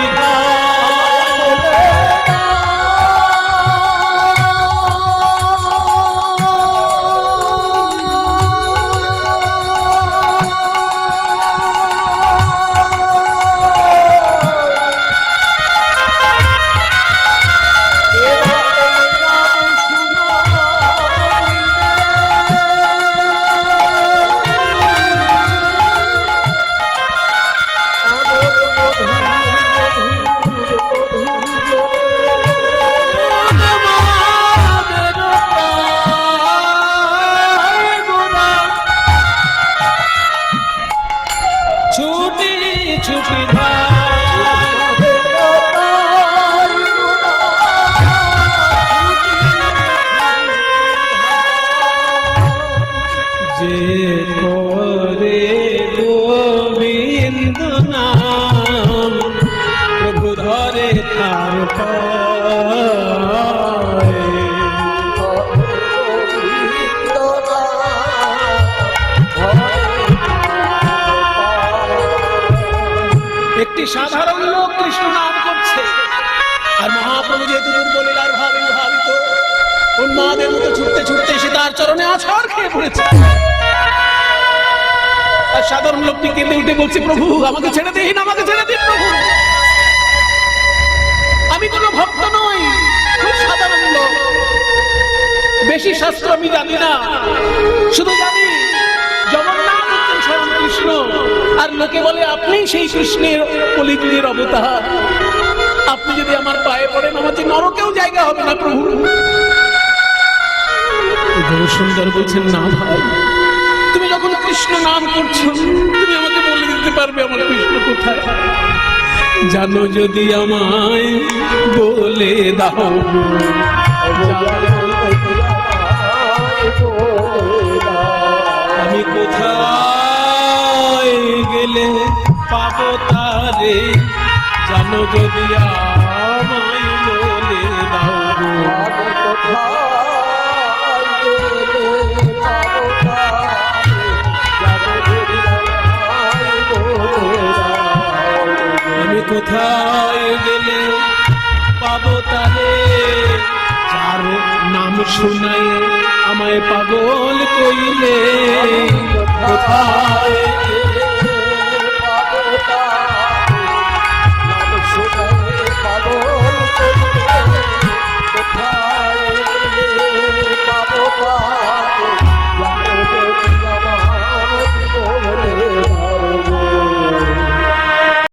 সাধারণ লোক কৃষ্ণ নাম করছে, আর মহাপ্রভু যেহেতু দুর্বলীর আর ভাবিত উন্মাদের মতো ছুটতে ছুটতে এসে তার চরণে আছাড় খেয়ে পড়েছে। আর সাধারণ লোকটি কেঁদে উঠে বলছে, প্রভু আমাকে ছেড়ে দিন, আমাকে ছেড়ে দিন প্রভু, আমি কোনো ভক্ত নই, খুব সাধারণ লোক, বেশি শাস্ত্র আমি জানি না, শুধু জানি জগন্নাথ হচ্ছেন স্বয়ং কৃষ্ণ, আর লোকে বলে আপনি সেই কৃষ্ণের কলিযুগের অবতার, আপনি যদি আমার পায়ে পড়েন আমার যে নরকেও জায়গা হবে না প্রভু। সুন্দর বলছেন, না ভাই, তুমি যখন কৃষ্ণ নাম করছো তুমি আমাকে বলে দিতে পারবে আমার কৃষ্ণ কোথায়? জানো যদি আমায় বলে দাও, আমি কোথায় গেলে পাবো তারে, জানো যদি আমায় বলে দাও, আমি কোথায় গেলে পাবো তারে, যার নাম শুনাই আমায় পাগল কইলে, কোথায়